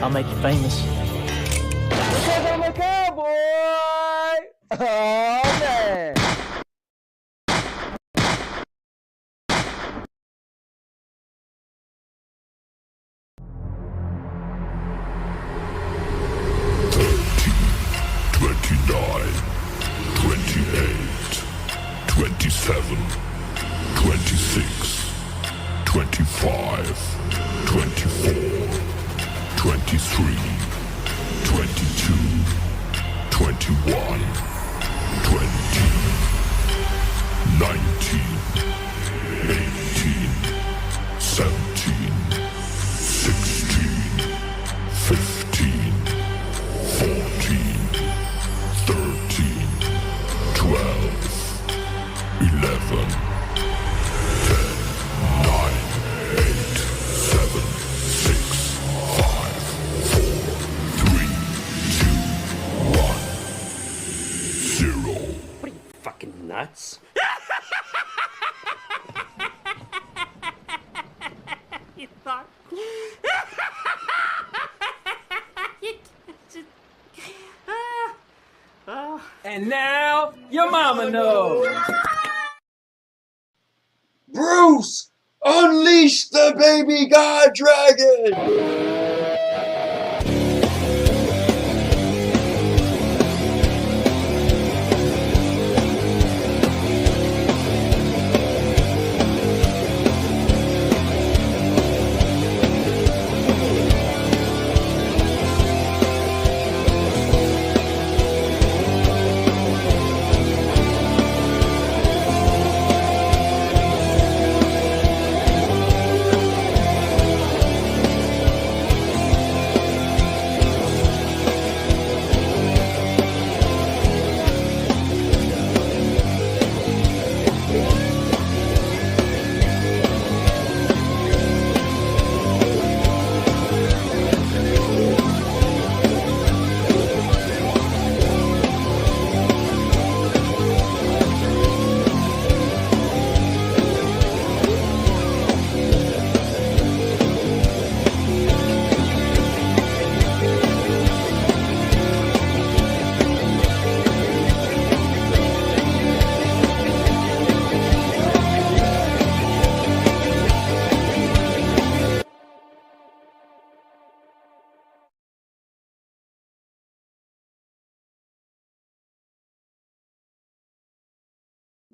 I'll make you famous. Because I'm a cowboy! Oh, man! Nuts. You thought? And now, your mama knows. Bruce, unleash the baby god dragon!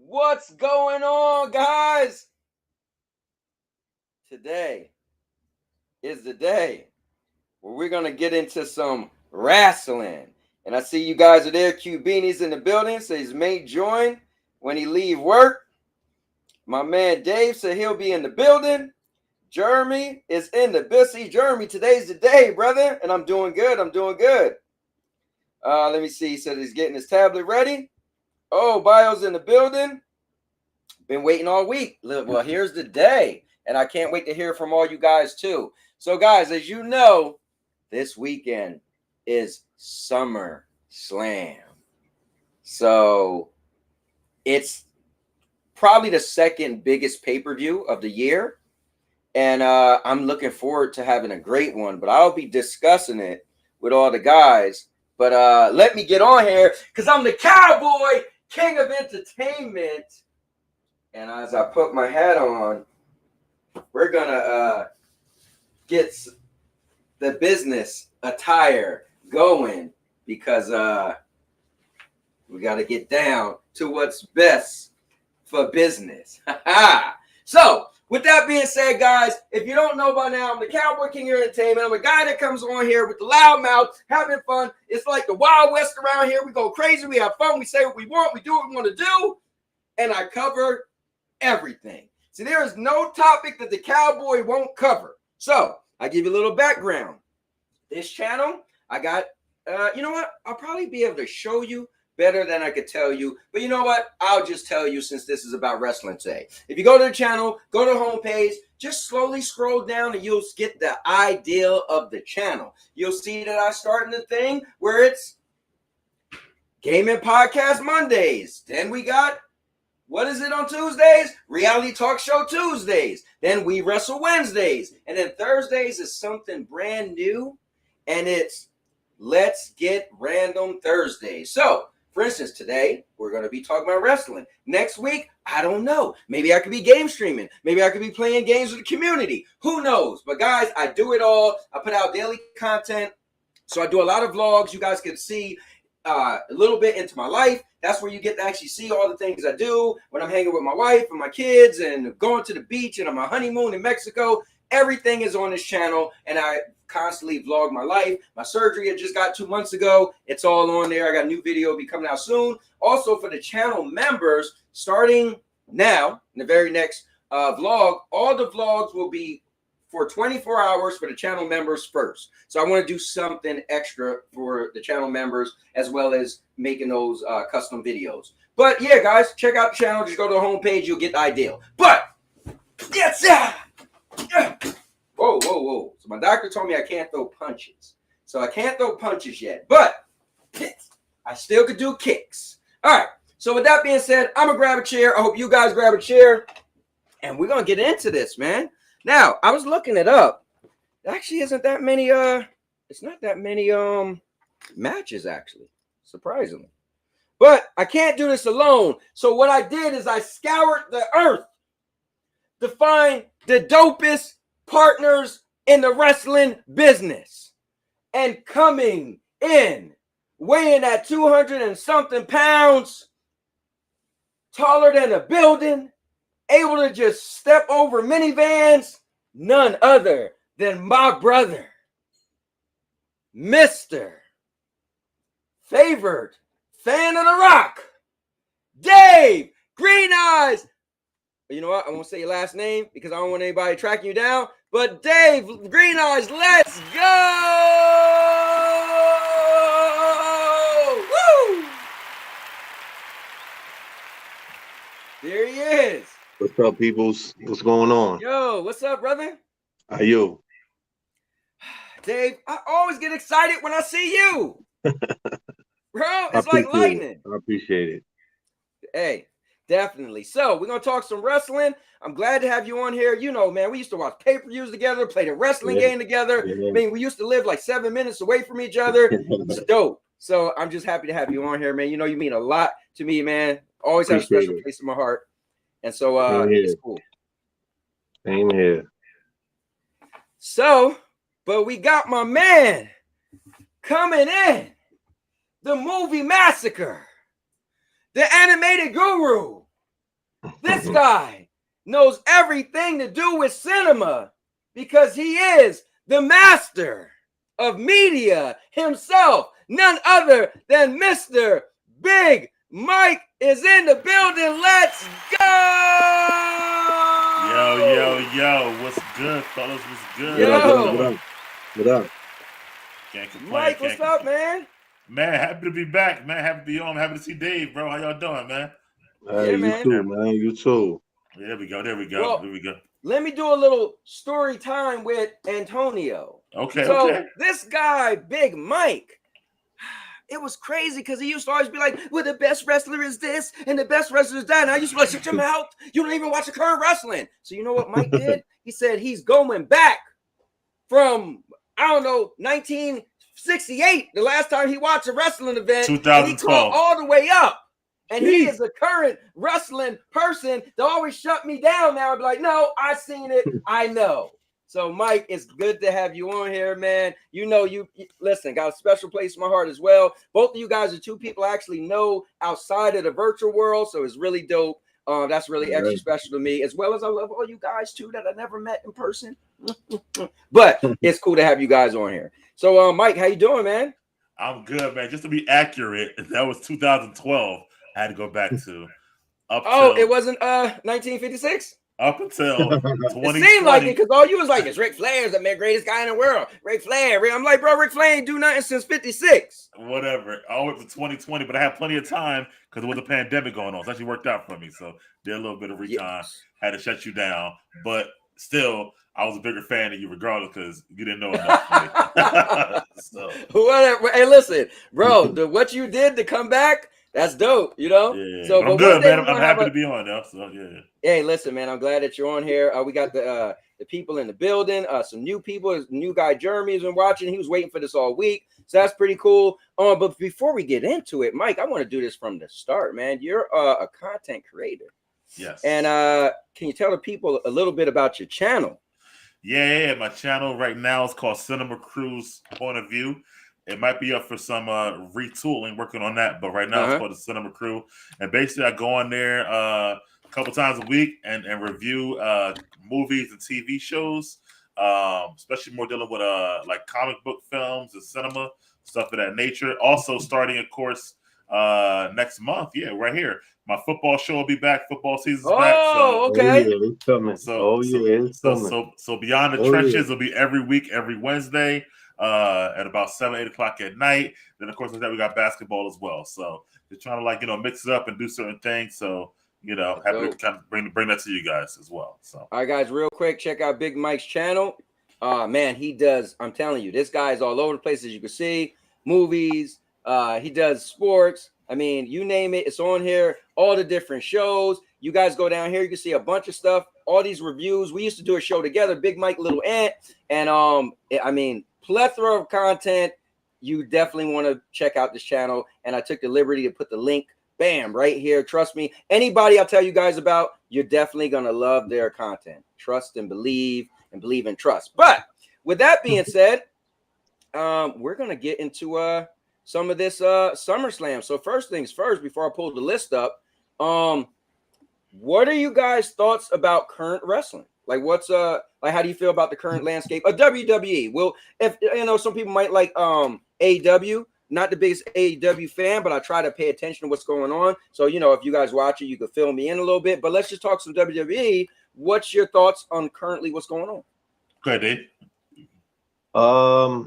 What's going on, guys? Today is the day where we're going to get into some wrestling. And I see you guys are there. Q Beanie's in the building. Says may join when he leave work. My man Dave said he'll be in the building. Jeremy is in the building. Jeremy, today's the day, brother. And I'm doing good. Let me see. He said he's getting his tablet ready. Oh, Bio's in the building. Been waiting all week. Well, here's the day. And I can't wait to hear from all you guys, too. So, guys, as you know, this weekend is Summer Slam. So, it's probably the second biggest pay-per-view of the year. And I'm looking forward to having a great one. But I'll be discussing it with all the guys. But let me get on here because I'm the Cowboy King of Entertainment. And as I put my hat on, we're going to get the business attire going because we got to get down to what's best for business. So, with that being said, guys, if you don't know by now, I'm the Cowboy King of Entertainment. I'm a guy that comes on here with the loud mouth, having fun. It's like the Wild West around here. We go crazy. We have fun. We say what we want. We do what we want to do. And I cover everything. See, there is no topic that the Cowboy won't cover. So, I give you a little background. This channel, I got, you know what? I'll probably be able to show you better than I could tell you. But you know what? I'll just tell you since this is about wrestling today. If you go to the channel, go to the homepage, just slowly scroll down and you'll get the idea of the channel. You'll see that I started the thing where it's Gaming Podcast Mondays. Then we got, what is it on Tuesdays? Reality Talk Show Tuesdays. Then We Wrestle Wednesdays. And then Thursdays is something brand new. and it's Let's Get Random Thursday. So, for instance, today we're going to be talking about wrestling. Next week, I don't know. Maybe I could be game streaming. Maybe I could be playing games with the community. Who knows? But guys, I do it all. I put out daily content. So I do a lot of vlogs. You guys can see a little bit into my life. That's where you get to actually see all the things I do when I'm hanging with my wife and my kids and going to the beach and on my honeymoon in Mexico. Everything is on this channel, and I constantly vlog my life. My surgery I just got 2 months ago. It's all on there. I got a new video be coming out soon. Also for the channel members, starting now in the very next vlog, all the vlogs will be for 24 hours for the channel members first. So I want to do something extra for the channel members as well as making those custom videos. But yeah, guys, check out the channel. Just go to the homepage. You'll get the idea. But yes, whoa. So my doctor told me I can't throw punches. So I can't throw punches yet, but I still could do kicks. All right. So with that being said, I'm going to grab a chair. I hope you guys grab a chair. And we're going to get into this, man. Now, I was looking it up. There actually isn't that many, it's not that many matches, actually, surprisingly. But I can't do this alone. So what I did is I scoured the earth to find the dopest partners in the wrestling business. And coming in, weighing at 200 and something pounds, taller than a building, able to just step over minivans, none other than my brother, Mr. Favored Fan of the Rock, Dave Green Eyes. You know what? I won't say your last name because I don't want anybody tracking you down. But Dave Green Eyes, let's go! Woo! There he is. What's up, peoples? What's going on? Yo, what's up, brother? How you? Dave, I always get excited when I see you. Bro, it's like lightning. I appreciate it. Hey, definitely. So we're going to talk some wrestling. I'm glad to have you on here. You know, man, we used to watch pay-per-views together, play the wrestling game together. Yeah. I mean, we used to live like 7 minutes away from each other. It's dope. So I'm just happy to have you on here, man. You know, you mean a lot to me, man. Always have a special place in my heart. And so it's cool. Same here. So, but we got my man coming in. The movie massacre. The animated guru. This guy knows everything to do with cinema because he is the master of media himself. None other than Mr. Big Mike is in the building. Let's go! Yo. What's good, fellas? What's good? Yo. What up? Can't complain. Mike, what's up, man? Man, happy to be back, man. Happy to be on. Happy to see Dave, bro. How y'all doing, man? Hey, you too, man. You too. There we go. Well, let me do a little story time with Antonio. Okay. So this guy, Big Mike, it was crazy because he used to always be like, well, the best wrestler is this and the best wrestler is that. And I used to be like, shut your mouth. You don't even watch the current wrestling. So you know what Mike did? He said he's going back from, I don't know, 1968, the last time he watched a wrestling event. 2012. He caught all the way up. And he is a current wrestling person that always shut me down now and be like, no, I seen it. I know. So, Mike, it's good to have you on here, man. You know, you listen, got a special place in my heart as well. Both of you guys are two people I actually know outside of the virtual world. So it's really dope. That's really extra special to me, as well as I love all you guys, too, that I never met in person. But it's cool to have you guys on here. So, Mike, how you doing, man? I'm good, man. Just to be accurate, that was 2012. I had to go back to it wasn't 1956? Up until 2020. It seemed like it because all you was like, it's Ric Flair's the greatest guy in the world. Ric Flair. I'm like, bro, Ric Flair ain't do nothing since 56. Whatever. I went to 2020, but I had plenty of time because there was a pandemic going on. So it actually worked out for me. So did a little bit of recon. Had to shut you down. But still, I was a bigger fan of you regardless because you didn't know enough for me. So. Whatever. Hey, listen, bro, what you did to come back, That's dope, you know. Yeah, So, but I'm but good, one day man. we're I'm gonna have happy a. to be on there. So yeah. Hey, listen, man. I'm glad that you're on here. We got the people in the building. Some new people. New guy Jeremy has been watching. He was waiting for this all week, so that's pretty cool. But before we get into it, Mike, I want to do this from the start, man. You're a content creator. Yes. And can you tell the people a little bit about your channel? Yeah, my channel right now is called Cinema Cruise Point of View. It might be up for some retooling, working on that, but right now it's called the Cinema Crew. And basically, I go on there a couple times a week and review movies and TV shows, especially more dealing with like comic book films and cinema stuff of that nature. Also, starting, of course, next month, right here. My football show will be back. Football season's back. So, okay. Oh, yeah, it's coming. It's coming. So Beyond the Trenches will be every week, every Wednesday, at about 7, 8 o'clock at night. Then, of course, with that, we got basketball as well. So, they're trying to mix it up and do certain things. So, happy to kind of bring that to you guys as well. So, all right, guys, real quick, check out Big Mike's channel. Man, he does. I'm telling you, this guy is all over the place, as you can see. Movies. He does sports. I mean, you name it, it's on here. All the different shows. You guys go down here, you can see a bunch of stuff. All these reviews. We used to do a show together, Big Mike, Little Ant, and I mean, plethora of content. You definitely want to check out this channel. And I took the liberty to put the link, bam, right here. Trust me. Anybody I'll tell you guys about, you're definitely gonna love their content. Trust and believe and trust. But with that being said, we're gonna get into some of this SummerSlam. So first things first, before I pull the list up, what are you guys' thoughts about current wrestling? Like, what's like, how do you feel about the current landscape of WWE? Well, if some people might like AEW. Not the biggest AEW fan, but I try to pay attention to what's going on. So, if you guys watch it, you can fill me in a little bit. But let's just talk some WWE. What's your thoughts on currently what's going on? go ahead, Dave. I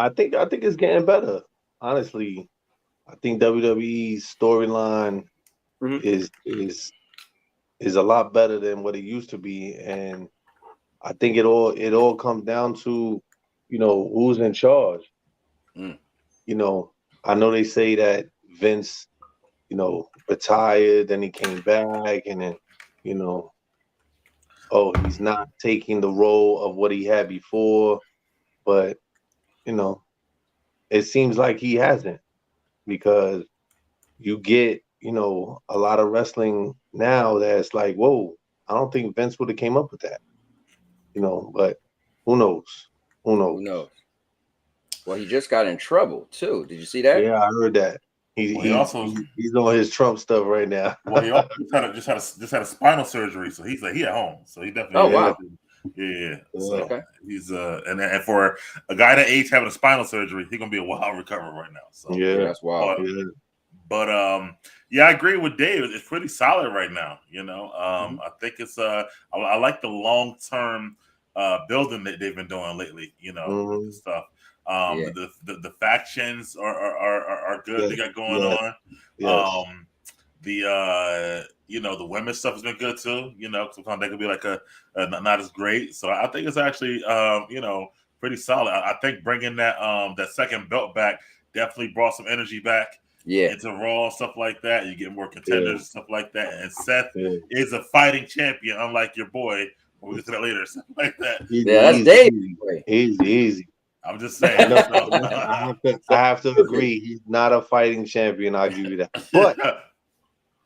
think it's getting better. Honestly, I think WWE's storyline is a lot better than what it used to be, and I think it all comes down to who's in charge. I know they say that Vince retired, then he came back, and then he's not taking the role of what he had before, but it seems like he hasn't, because you get, a lot of wrestling now that's like, whoa, I don't think Vince would have came up with that, but who knows? Who knows? Well, he just got in trouble too. Did you see that? Yeah, I heard that. He's on his Trump stuff right now. Well, he also just had a spinal surgery, so he's he at home. So he definitely. Oh wow. Yeah. So he's and for a guy that age having a spinal surgery, he's gonna be a wild recovery right now. So that's wild. But I agree with Dave. It's pretty solid right now. I think it's I like the long term building that they've been doing lately. Stuff. The factions are good. Yeah. They got going on. Yes. The women's stuff has been good too. Sometimes they could be like not as great. So I think it's actually pretty solid. I think bringing that second belt back definitely brought some energy back. Into Raw, stuff like that. You get more contenders, stuff like that. And Seth is a fighting champion, unlike your boy. We'll get to that later, stuff like that. That's Dave. Easy. I'm just saying. I have to agree. He's not a fighting champion. I'll give you that.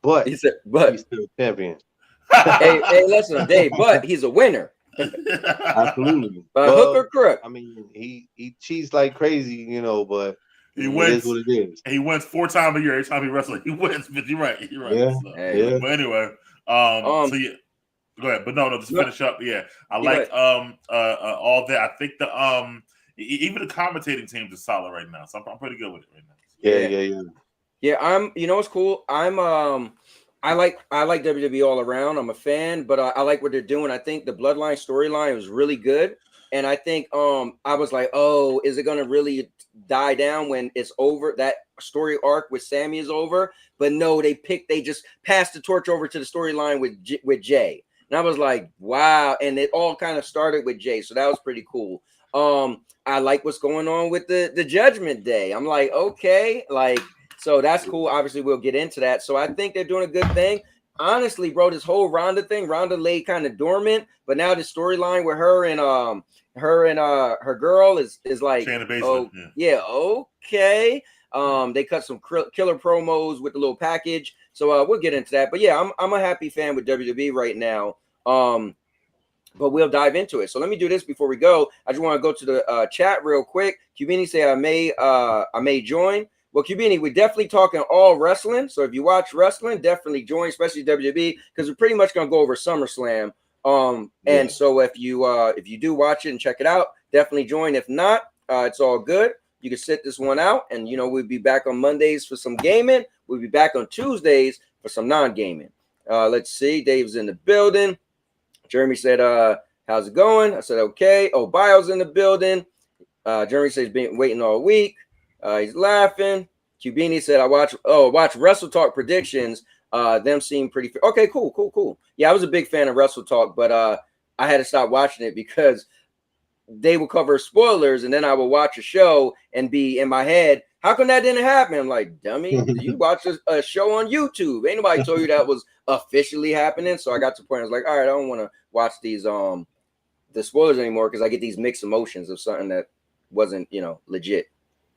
But he's still a champion. hey, listen, Dave. But he's a winner. Absolutely. Hook or crook. I mean, he cheats like crazy, but he wins. It is what it is. He wins 4 times a year. Every time he wrestles, he wins. But you're right. Yeah. So, But anyway, so yeah. Go ahead. But no, just finish up. Yeah, I like all that. I think the even the commentating teams are solid right now, so I'm pretty good with it right now. Yeah, I'm. It's cool. I like WWE all around. I'm a fan, but I like what they're doing. I think the Bloodline storyline was really good, and I think I was like, oh, is it gonna really die down when it's over? That story arc with Sammy is over, but no, they just passed the torch over to the storyline with Jay, and I was like, wow, and it all kind of started with Jay, so that was pretty cool. I like what's going on with the Judgment Day. I'm like, okay, like So that's cool. Obviously, we'll get into that. So I think they're doing a good thing. Honestly, bro, this whole Ronda thing, Ronda lay kind of dormant, but now the storyline with her and her girl is like, oh yeah, okay. They cut some killer promos with the little package. So we'll get into that. But yeah, I'm a happy fan with WWE right now. But we'll dive into it. So let me do this before we go. I just want to go to the chat real quick. Cubini say I may join. Well, Cubini, we're definitely talking all wrestling. So if you watch wrestling, definitely join, especially WWE, because we're pretty much gonna go over SummerSlam. And so if you do watch it and check it out, definitely join. If not, it's all good. You can sit this one out, and we'll be back on Mondays for some gaming. We'll be back on Tuesdays for some non-gaming. Let's see. Dave's in the building. Jeremy said, how's it going? I said, okay. Oh, Bio's in the building. Jeremy says, been waiting all week. He's laughing. Cubini said, I watch Wrestle Talk predictions. Them seem pretty fair. Okay, cool. Yeah, I was a big fan of Wrestle Talk, but I had to stop watching it because they would cover spoilers, and then I would watch a show and be in my head, how come that didn't happen? I'm like, dummy, you watch a show on YouTube. Ain't nobody told you that was officially happening. So I got to the point, I was like, all right, I don't want to watch these the spoilers anymore because I get these mixed emotions of something that wasn't, legit.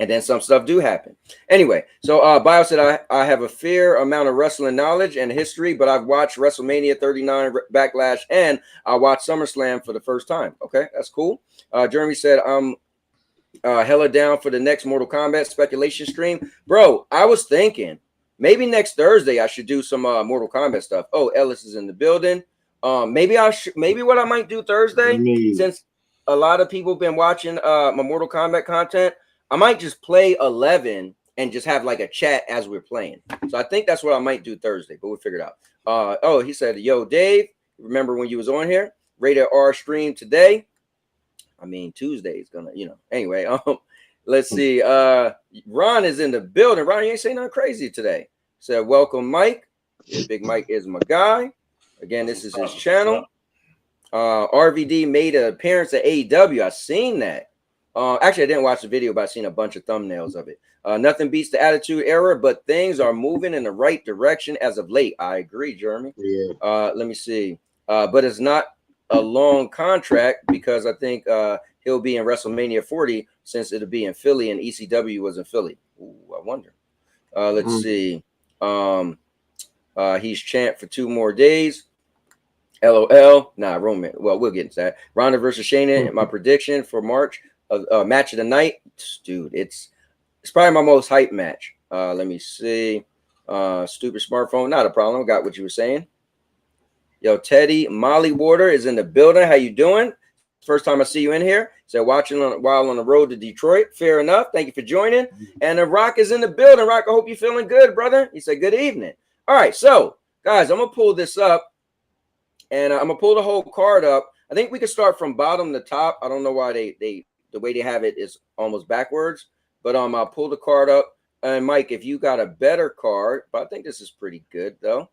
And then some stuff do happen. Anyway, so Bio said, I have a fair amount of wrestling knowledge and history, but I've watched WrestleMania 39 Backlash, and I watched SummerSlam for the first time. Okay, that's cool. Jeremy said, I'm hella down for the next Mortal Kombat speculation stream. Bro, I was thinking maybe next Thursday I should do some Mortal Kombat stuff. Oh, Ellis is in the building. Maybe what I might do Thursday, since a lot of people been watching my Mortal Kombat content, I might just play 11 and just have like a chat as we're playing. So I think that's what I might do Thursday, but we'll figure it out. He said, yo, Dave, remember when you was on here? Rated R stream today. I mean, Tuesday is gonna, Anyway, let's see. Ron is in the building. Ron, you ain't saying nothing crazy today. Said, welcome, Mike. Yeah, Big Mike is my guy. Again, this is his channel. RVD made an appearance at AEW. I seen that. Actually, I didn't watch the video, but I seen a bunch of thumbnails of it. Nothing beats the Attitude Era, but things are moving in the right direction as of late. I agree, Jeremy. Yeah. Let me see. But it's not a long contract because I think he'll be in WrestleMania 40 since it'll be in Philly and ECW was in Philly. Ooh, I wonder. Let's see. He's champ for 2 more days. LOL. Nah, Roman. Well, we'll get into that. Ronda versus Shayna. My prediction for March. Match of the night, dude. It's probably my most hype match. Let me see. Stupid smartphone, not a problem. Got what you were saying. Yo, Teddy Molly Water is in the building. How you doing? First time I see you in here. So watching while on the road to Detroit. Fair enough. Thank you for joining. And Rock is in the building. Rock, I hope you're feeling good, brother. He said good evening. All right, so guys, I'm gonna pull this up, and I'm gonna pull the whole card up. I think we can start from bottom to top. I don't know why the way they have it is almost backwards, but I'll pull the card up. And Mike, if you got a better card, but I think this is pretty good though.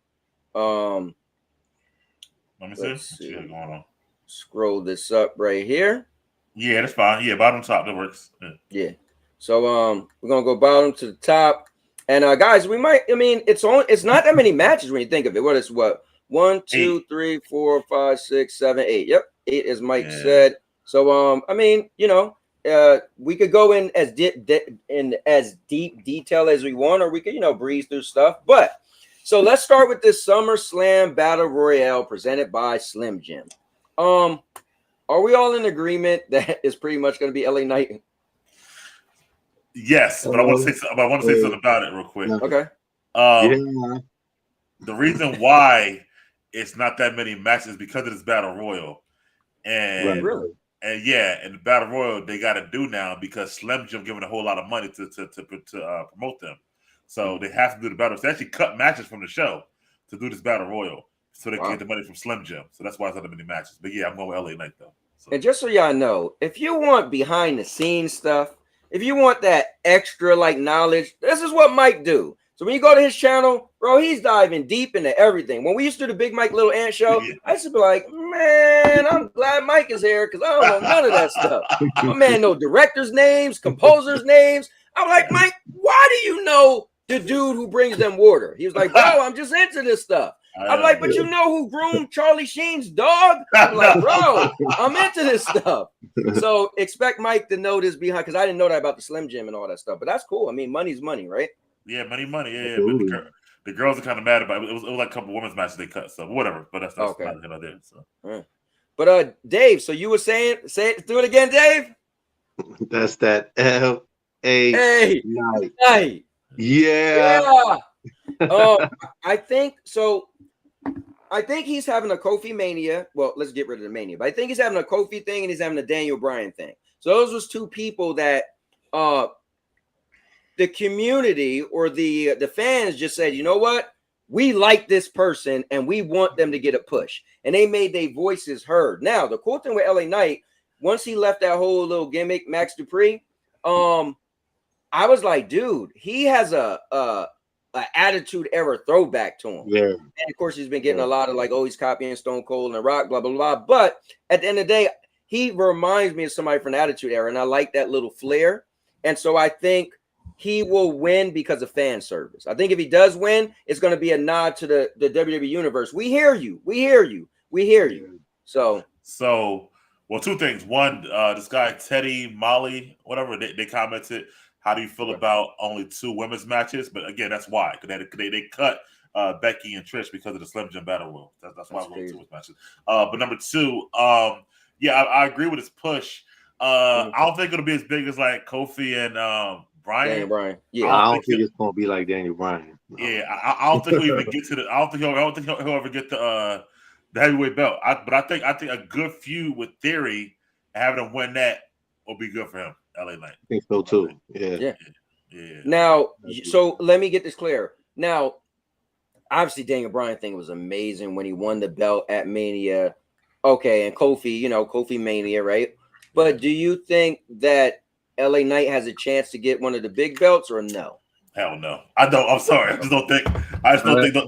Let me see. What's going on? Scroll this up right here. Yeah, that's fine. Yeah, bottom top, that works. Yeah. So we're gonna go bottom to the top. And guys, it's not that many matches when you think of it. What 1, 2, 3, 4, 5, 6, 7, 8. Yep, 8 as Mike said. So we could go in as deep detail as we want, or we could breeze through stuff. But so let's start with this SummerSlam Battle Royale presented by Slim Jim. Are we all in agreement that it's pretty much going to be LA Knight? Yes, but I want to say something about it real quick. Okay. The reason why it's not that many matches is because of this Battle Royal, and really. And in the Battle Royal, they got to do now because Slim Jim giving a whole lot of money to promote them. So they have to do the battle. They actually cut matches from the show to do this Battle Royal so they can get the money from Slim Jim. So that's why it's not that many matches. But yeah, I'm going with LA Knight though. So. And just so y'all know, if you want behind the scenes stuff, if you want that extra knowledge, this is what Mike do. So when you go to his channel, bro, he's diving deep into everything. When we used to do the Big Mike Little Ant show, I used to be like, man, I'm glad Mike is here because I don't know none of that stuff. My man know directors' names, composers' names. I'm like, Mike, why do you know the dude who brings them water. He was like, bro, I'm just into this stuff. I'm like, but you know who groomed Charlie Sheen's dog? I'm like, bro, I'm into this stuff. So expect Mike to know this behind, because I didn't know that about the Slim Jim and all that stuff. But that's cool. I mean, money's money, right? Yeah, money. Yeah. But the girls are kind of mad about it. It was like a couple women's matches they cut, so whatever. But that's okay. not there. So. But Dave, so you were saying, do it again, Dave. That's that LA night. Yeah. I think so. I think he's having a Kofi mania. Well, let's get rid of the mania. But I think he's having a Kofi thing and he's having a Daniel Bryan thing. So those was two people that the community or the fans just said, you know what? We like this person and we want them to get a push. And they made their voices heard. Now, the cool thing with LA Knight, once he left that whole little gimmick, Max Dupree, I was like, dude, he has a Attitude Era throwback to him. Yeah. And of course, he's been getting a lot of like, oh, he's copying Stone Cold and The Rock, blah, blah, blah. But at the end of the day, he reminds me of somebody from the Attitude Era. And I like that little flair. And so I think he will win because of fan service. I think if he does win, it's going to be a nod to the WWE universe. We hear you. We hear you. We hear you. So, well, two things. One, this guy, Teddy, Molly, whatever, they commented, how do you feel about only 2 women's matches? But again, that's why. Because they cut Becky and Trish because of the Slim Jim Battle Royal. That's why we're 2 women's matches. But number 2, yeah, I agree with his push. I don't think it'll be as big as like Kofi and Bryan. Daniel Bryan. Yeah, I don't think it's gonna be like Daniel Bryan. No. Yeah, I don't think he'll even get to the. I don't think he'll ever get the heavyweight belt. But I think a good feud with Theory, having him win that, will be good for him. LA Knight. I think so too. Yeah. Now, so let me get this clear. Now, obviously, Daniel Bryan thing was amazing when he won the belt at Mania. Okay, and Kofi, Kofi Mania, right? But do you think that LA Knight has a chance to get one of the big belts or no? Hell no. I don't. I'm sorry. I just don't think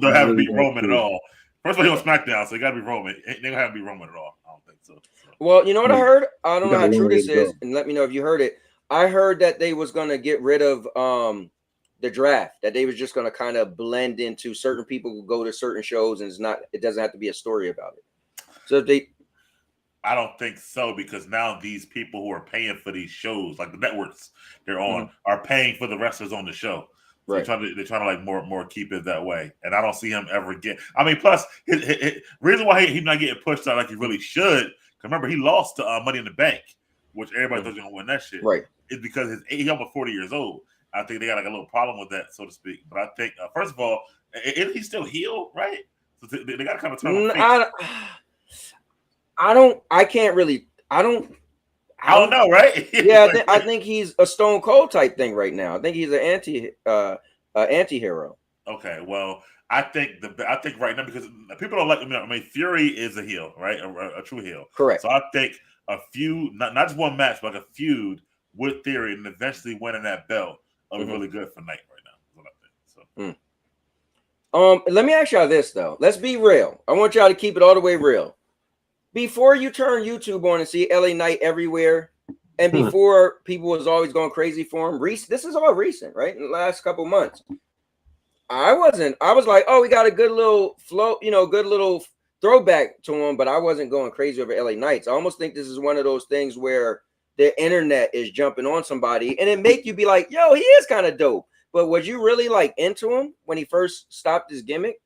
they'll have to beat Roman at all. First of all, he on SmackDown, so you got to be Roman. They don't have to be Roman at all. I don't think so. Well, you know what I heard? I don't know how true this is, and let me know if you heard it. I heard that they was going to get rid of the draft, that they was just going to kind of blend into certain people who go to certain shows, and it doesn't have to be a story about it. So I don't think so, because now these people who are paying for these shows, like the networks they're on, are paying for the wrestlers on the show. So right. They're trying to like more keep it that way, and I don't see him ever get. I mean, plus his reason why he's not getting pushed out like he really should. Remember, he lost to Money in the Bank, which everybody thought he was gonna win that shit. Right. It's because he's almost 40 years old. I think they got like a little problem with that, so to speak. But I think first of all, is he still heel, right? So they got to kind of turn him face. I don't know, right? Yeah, I think he's a Stone Cold type thing right now. I think he's an anti-hero. Okay, well, I think right now, because people don't like him. I mean, Fury is a heel, right? A true heel. Correct. So I think a feud, not just one match, but a feud with Theory and eventually winning that belt will be really good for Knight right now. Is what I think. So. Let me ask y'all this though. Let's be real. I want y'all to keep it all the way real. Before you turn YouTube on and see LA Knight everywhere, and before people was always going crazy for him, this is all recent, right? In the last couple months. I was like, oh, we got a good little flow, good little throwback to him, but I wasn't going crazy over LA Knights. I almost think this is one of those things where the internet is jumping on somebody and it make you be like, yo, he is kind of dope. But was you really like into him when he first stopped his gimmick?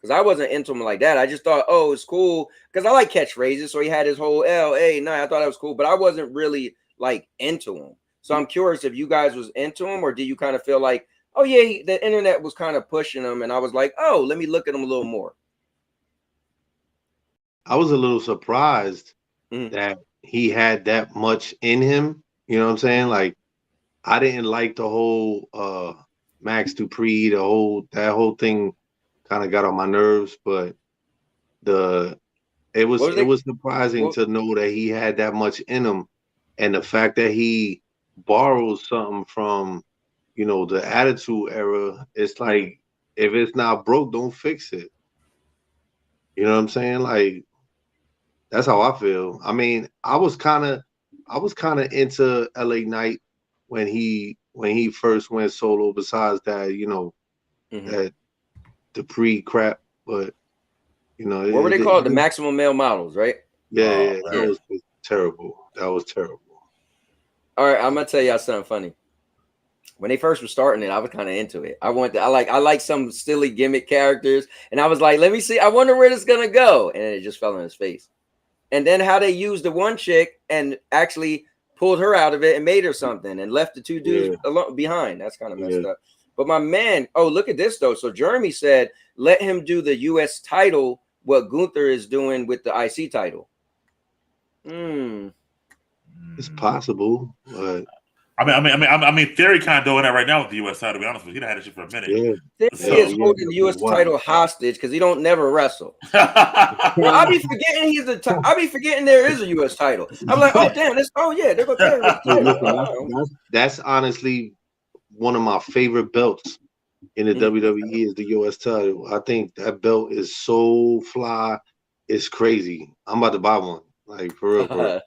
Because I wasn't into him like that. I just thought, oh, it's cool. Because I like catchphrases. So he had his whole LA Knight. I thought that was cool, but I wasn't really like into him. So I'm curious if you guys was into him, or do you kind of feel like, oh yeah, the internet was kind of pushing him, and I was like, oh, let me look at him a little more. I was a little surprised that he had that much in him. You know what I'm saying? Like, I didn't like the whole Max Dupree, that whole thing kind of got on my nerves, but it was surprising to know that he had that much in him, and the fact that he borrows something from, the Attitude Era. It's like, if it's not broke, don't fix it. You know what I'm saying? Like, that's how I feel. I mean, I was kind of into LA Knight when he when he first went solo. Besides that, that the pre-crap, but what were they called? The Maximum Male Models, right? Yeah, that was terrible. That was terrible. All right, I'm gonna tell y'all something funny. When they first were starting it, I was kind of into it. I like some silly gimmick characters, and I was like, let me see. I wonder where this is gonna go, and it just fell in his face. And then how they used the one chick and actually pulled her out of it and made her something, and left the two dudes alone behind. That's kind of messed up. But my man, oh, look at this though. So Jeremy said, let him do the U.S. title, what Gunther is doing with the IC title. It's possible, but I mean, Theory kind of doing that right now with the U.S. title. To be honest with you, he done had it shit for a minute. Yeah. Theory is holding the U.S. title hostage because he don't never wrestle. I be forgetting I be forgetting there is a U.S. title. I'm like, oh damn, they're gonna carry the title. That's honestly one of my favorite belts in the WWE is the U.S. title. I think that belt is so fly, it's crazy. I'm about to buy one, like for real.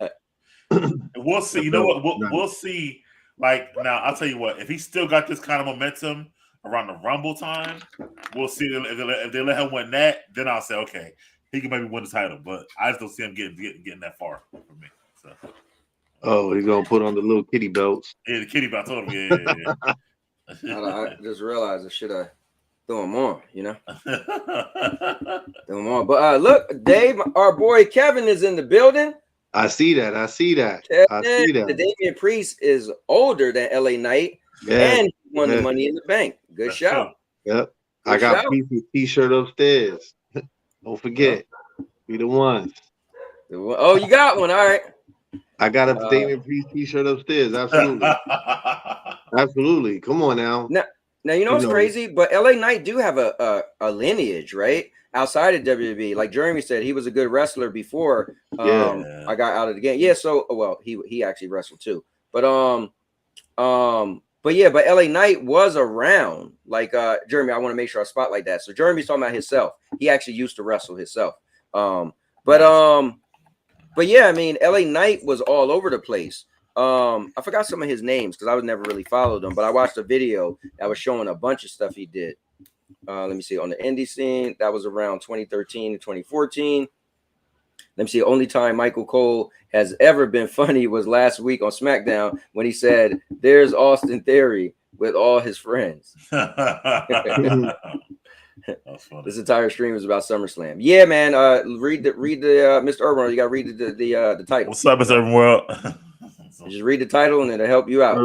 We'll see. You know what? We'll see. Like now, I'll tell you what. If he still got this kind of momentum around the Rumble time, we'll see. If they let him win that, then I'll say okay, he can maybe win the title. But I just don't see him getting that far for me. So. Oh, he's gonna put on the little kitty belts. Yeah, the kitty belt. I told him. Yeah. I just realized I should have throw him on. Throw him on. But look, Dave, our boy Kevin is in the building. I see that. The Damian Priest is older than LA Knight and won the Money in the Bank. Good shout. Yep. I got Priest's t-shirt upstairs. Don't forget. Be the ones. Oh, you got one. All right. I got a Damian Priest t-shirt upstairs. Absolutely. Absolutely. Come on now. Now you know what's crazy, but LA Knight do have a lineage, right? Outside of WWE, like Jeremy said, he was a good wrestler before I got out of the game. Yeah, so he actually wrestled too. But LA Knight was around. Like Jeremy, I want to make sure I spotlight that. So Jeremy's talking about himself. He actually used to wrestle himself. But yeah, I mean, LA Knight was all over the place. I forgot some of his names because I was never really followed him, but I watched a video that was showing a bunch of stuff he did. Let me see, on the indie scene, that was around 2013 to 2014. Let me see, the only time Michael Cole has ever been funny was last week on SmackDown when he said, "There's Austin Theory with all his friends." This entire stream is about SummerSlam. Yeah, man. Read the Mr. Urban. You got to read the title. What's up, Mr. Urban World? Just read the title and it'll help you out.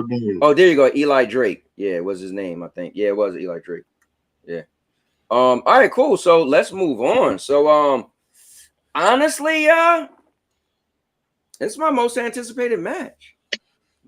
Oh, there you go. Eli Drake. Yeah, it was his name, I think. Yeah, it was Eli Drake. Yeah. All right, cool. So let's move on. So honestly, it's my most anticipated match.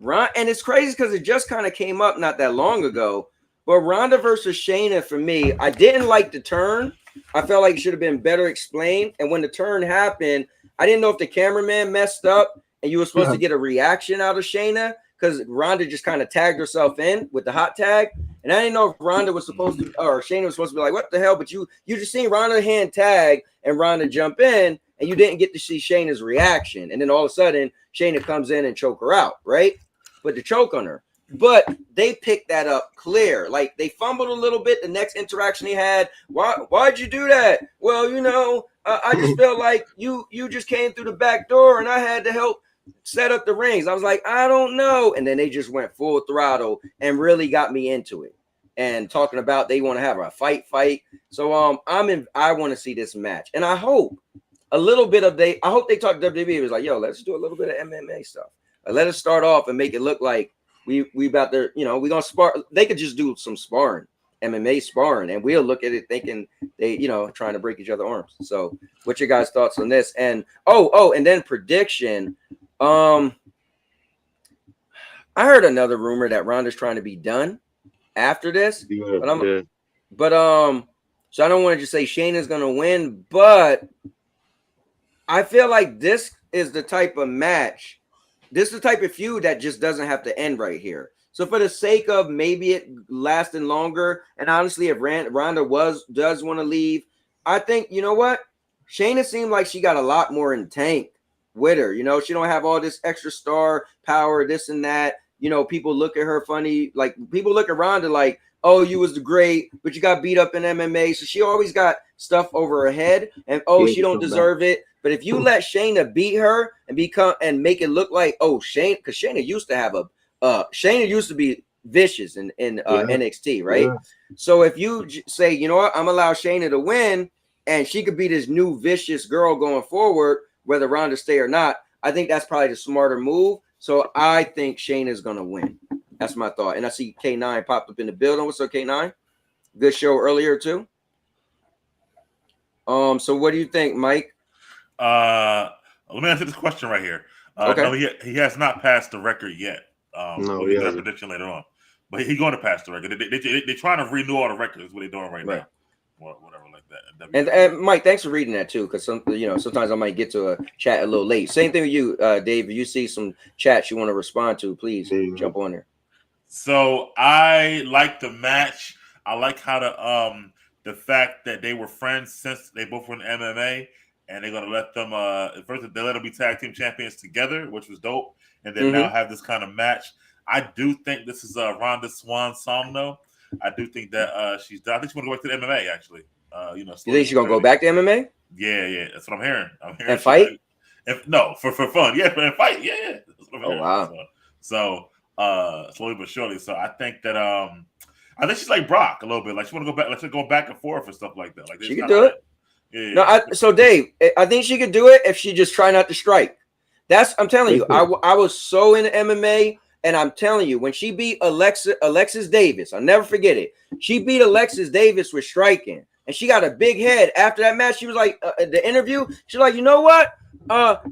And it's crazy because it just kind of came up not that long ago. But Ronda versus Shayna, for me, I didn't like the turn. I felt like it should have been better explained. And when the turn happened, I didn't know if the cameraman messed up and you were supposed to get a reaction out of Shayna because Ronda just kind of tagged herself in with the hot tag. And I didn't know if Ronda was supposed to, or Shayna was supposed to be like, what the hell? But you just seen Ronda hand tag and Ronda jump in, and you didn't get to see Shayna's reaction. And then all of a sudden, Shayna comes in and choke her out, right? Put the choke on her. But they picked that up clear. Like, they fumbled a little bit. The next interaction they had, why'd you do that? Well, I just felt like you just came through the back door, and I had to help set up the rings. I was like, I don't know. And then they just went full throttle and really got me into it. And talking about they want to have a fight. So I want to see this match. And I hope a little bit of I hope they talk to WWE. It was like, yo, let's do a little bit of MMA stuff. Let us start off and make it look like we about to, we gonna spar. They could just do some sparring, MMA sparring, and we'll look at it thinking they, trying to break each other's arms. So what's your guys' thoughts on this? And and then prediction. I heard another rumor that Ronda's trying to be done after this. So I don't want to just say Shayna's gonna win, but I feel like this is the type of match. This is the type of feud that just doesn't have to end right here. So for the sake of maybe it lasting longer, and honestly, if Ronda does want to leave, I think, you know what? Shayna seemed like she got a lot more in tank with her. She don't have all this extra star power, this and that. you know, people look at her funny. Like people look at Ronda like, oh, you was the great, but you got beat up in MMA. So she always got stuff over her head, and oh, she don't deserve it. But if you let Shayna beat her and make it look like, oh, Shayna, because Shayna used to have Shayna used to be vicious in NXT, right? Yeah. So if you say, you know what, I'm gonna allow Shayna to win, and she could be this new vicious girl going forward, whether Ronda stay or not, I think that's probably the smarter move. So I think Shayna's gonna win. That's my thought. And I see K9 popped up in the building. What's up, K9? Good show earlier too. So what do you think, Mike? Let me answer this question right here. Okay. No, he has not passed the record yet. No, we'll he get that hasn't. prediction later on. But he's going to pass the record. They're trying to renew all the records. That's what they're doing right now. Whatever like that. And Mike, thanks for reading that too, because sometimes I might get to a chat a little late. Same thing with you, Dave. If you see some chats you want to respond to, please jump on there. So I like the match. I like how the fact that they were friends since they both were in MMA, and they're gonna let them first they let them be tag team champions together, which was dope, and then now have this kind of match. I do think this is Ronda's swan song though. I do think that she's done. I think she's gonna go back to the MMA actually. You think she's gonna go back to MMA? Yeah, that's what I'm hearing. And fight? For fun, yeah, and fight, yeah. That's what I'm hearing. Wow. So slowly but surely. So I think that I think she's like Brock a little bit. Like she want to go back, like go back and forth and stuff like that. Like she could do it. Yeah. No, so Dave, I think she could do it if she just try not to strike. I'm telling you, I was so into MMA, and I'm telling you, when she beat Alexis Davis, I'll never forget it. She beat Alexis Davis with striking, and she got a big head. After that match, she was like, the interview, she's like, you know what?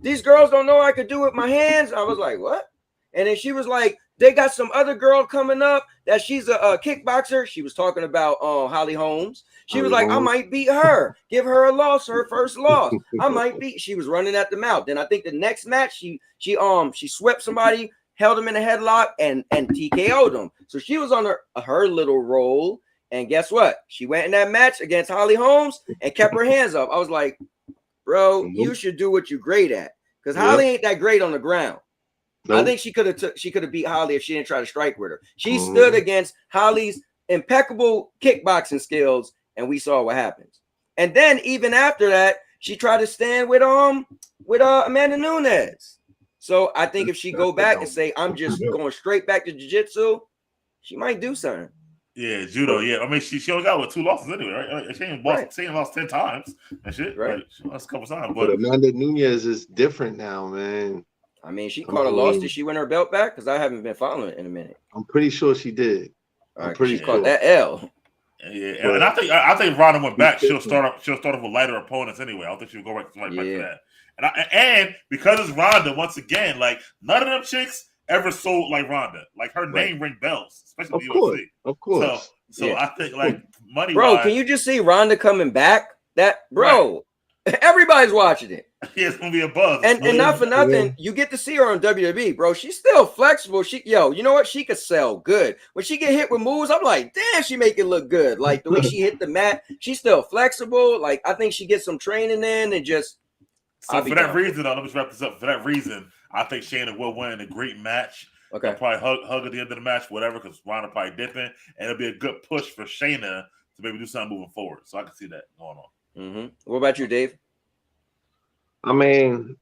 These girls don't know I could do it with my hands. I was like, what? And then she was like, they got some other girl coming up that she's a kickboxer. She was talking about Holly Holmes. She was like, I might beat her, give her a loss, her first loss. I might beat. She was running at the mouth. Then I think the next match, she swept somebody, held him in a headlock, and TKO'd him. So she was on her little roll. And guess what? She went in that match against Holly Holmes and kept her hands up. I was like, bro, you should do what you're great at, because Holly ain't that great on the ground. Nope. I think she could have beat Holly if she didn't try to strike with her. She stood against Holly's impeccable kickboxing skills, and we saw what happens. And then even after that, she tried to stand with Amanda Nunes. So I think if she go back and say, I'm just going straight back to jiu-jitsu, she might do something. Yeah, judo. Yeah, I mean, she only got 2 losses anyway, right? She ain't lost 10 times and shit. Right, like, she lost a couple times. But Amanda Nunes is different now, man. I mean, she caught a loss. Did she win her belt back? Because I haven't been following it in a minute. I'm pretty sure she did. I'm pretty sure. Caught that L. Yeah, and I think Ronda went back. She'll start off with lighter opponents anyway. I don't think she'll go right back to that. And because it's Ronda, once again, like none of them chicks ever sold like Ronda. Like her name ring bells, especially the UFC. Of course. So I think like money. Bro, can you just see Ronda coming back? Everybody's watching it. Yeah, it's gonna be a buzz. And not for nothing, you get to see her on WWE, bro. She's still flexible. You know what? She could sell good. When she get hit with moves, I'm like, damn, she make it look good. Like the way she hit the mat, she's still flexible. Like I think she gets some training in and just. So for that reason, let me just wrap this up. For that reason, I think Shayna will win a great match. Okay. They'll probably hug at the end of the match, whatever, because Ronda probably dipping, and it'll be a good push for Shayna to maybe do something moving forward. So I can see that going on. Mm-hmm. What about you, Dave? I mean,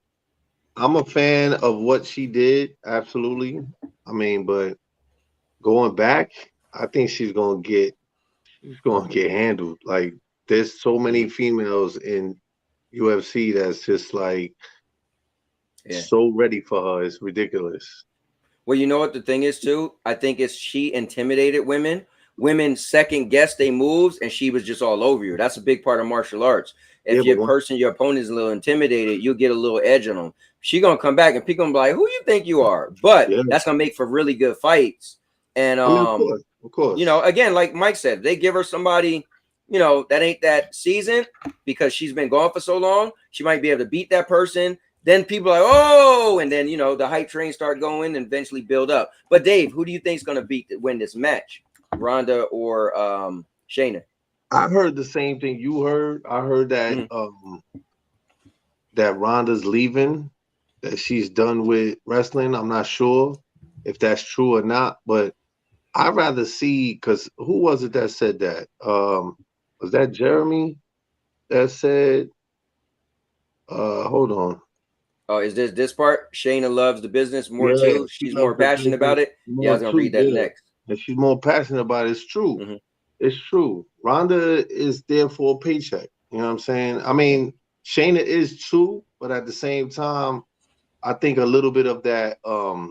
I'm a fan of what she did, absolutely. I mean, but going back, I think she's gonna get handled. Like, there's so many females in UFC that's just like so ready for her. It's ridiculous. Well, you know what the thing is too? I think she intimidated women. Women second guess their moves, and she was just all over you. That's a big part of martial arts. If your opponent is a little intimidated, you'll get a little edge on them. She gonna come back and pick them like, who you think you are? But that's gonna make for really good fights. And of course, you know, again, like Mike said, they give her somebody, you know, that ain't that seasoned because she's been gone for so long. She might be able to beat that person. Then people are like, oh, and then you know the hype train start going and eventually build up. But Dave, who do you think is gonna win this match? Ronda or Shayna? I heard the same thing you heard. I heard that that Ronda's leaving, that she's done with wrestling. I'm not sure, if that's true or not. But I'd rather see, because who was it that said that? Was that Jeremy that said? Hold on. Oh, is this part? Shayna loves the business more Yeah, too. she She's more loves the passionate business about it. Yeah, I more was gonna too. read that Yeah, next. and she's more passionate about it. It's true. Hmm. It's true. Rhonda is there for a paycheck. You know what I'm saying? I mean, Shayna is too, but at the same time, I think a little bit of that, a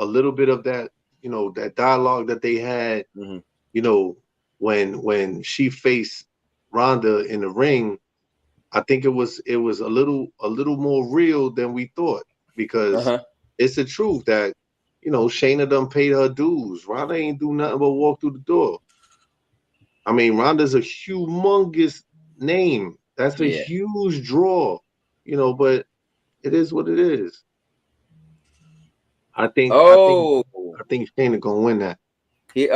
little bit of that, that dialogue that they had, Hmm. you know, when she faced Rhonda in the ring, I think it was a little more real than we thought, because Uh-huh. it's the truth that Shayna done paid her dues. Rhonda ain't do nothing but walk through the door. I mean, Rhonda's a humongous name. That's a Yeah. huge draw, but it is what it is. I think I think Oh, I think Shayna gonna win that. he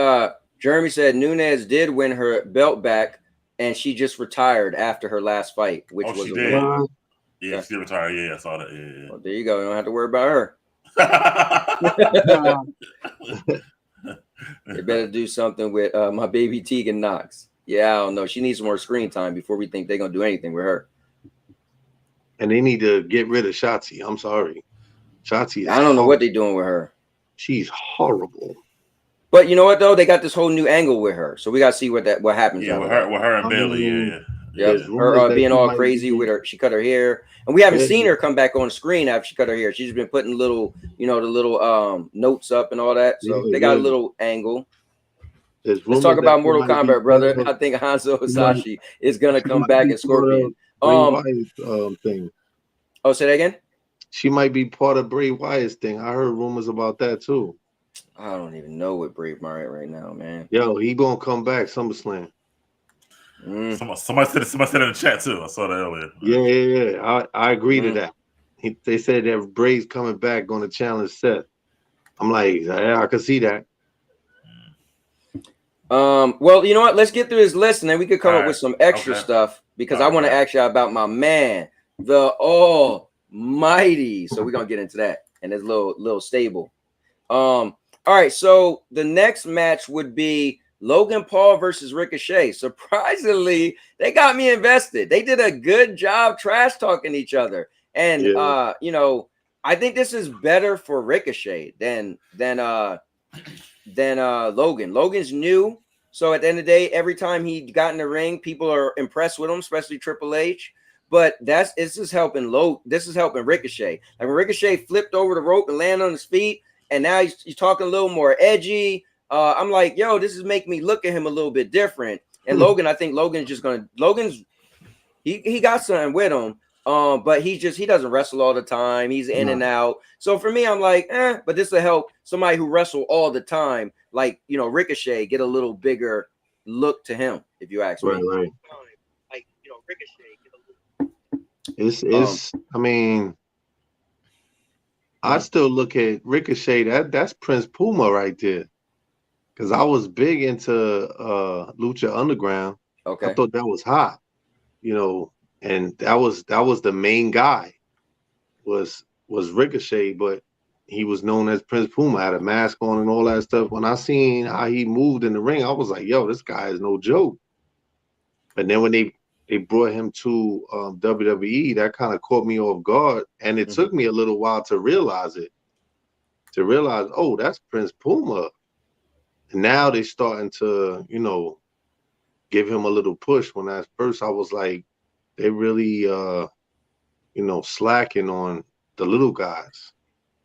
Jeremy said Nunes did win her belt back, and she just retired after her last fight, which Oh, was she a did. win. What? Yeah, Yeah. she did retire. Yeah, I saw that. Yeah, Well, there you go. You don't have to worry about her. Nah. They better do something with my baby Tegan Knox. Yeah, I don't know. She needs some more screen time before we think they're gonna do anything with her. And they need to get rid of Shotzi. I'm sorry. Shotzi is I don't know what horrible. they're doing with her. She's horrible. But you know what though? They got this whole new angle with her, so we gotta see what happens yeah, after that. with her and I Bailey. mean, Yeah, Yep, yeah. there's her rumors that being she all might crazy with be. her. She cut her hair, and we haven't Yeah, seen her come back on screen after she cut her hair. She's been putting little, the little notes up and all that. So yeah, they got a yeah. little angle. There's Let's talk rumors that about she Mortal might be Kombat, part brother. of. I think Hanzo She might. Hasashi is gonna She come might back be as part of Scorpion. Bray Wyatt's thing. Oh, say that again. She might be part of Bray Wyatt's thing. I heard rumors about that too. I don't even know what Brave Mario right now, man. Yo, he gonna come back SummerSlam. Mm, Somebody said it in the chat too. I saw that earlier. Yeah, yeah, yeah. I agree to mm. that. They said that Bray's coming back, going to challenge Seth. I'm like, yeah, I can see that. Well, you know what? Let's get through this list, and then we could come All up right. with some extra Okay. stuff because All I right, want to man. ask you about my man, the Almighty. So we're gonna get into that, and it's a little stable. All right. So the next match would be Logan Paul versus Ricochet. Surprisingly, they got me invested. They did a good job trash talking each other, and Yeah, I think this is better for Ricochet than Logan. Logan's new, so at the end of the day, every time he got in the ring, people are impressed with him, especially Triple H. But this is helping This is helping Ricochet. Like when Ricochet flipped over the rope and landed on his feet, and now he's talking a little more edgy. I'm like, yo, this is making me look at him a little bit different. And Logan, I think Logan's he got something with him. But he doesn't wrestle all the time. He's in and out. So for me, I'm like, but this will help somebody who wrestle all the time, like Ricochet, get a little bigger look to him, if you ask me. right. It's Um, it's. I mean, I mhm. still look at Ricochet. That's Prince Puma right there. Because I was big into Lucha Underground. I Okay. thought that was hot, and that was the main guy was Ricochet, but he was known as Prince Puma, had a mask on and all that stuff. When I seen how he moved in the ring, I was like, yo, this guy is no joke. But then when they brought him to WWE, that kind of caught me off guard, and it Mhm. took me a little while to realize it. To realize, oh, that's Prince Puma. And now they starting to, give him a little push. When at first I was like, they really, slacking on the little guys.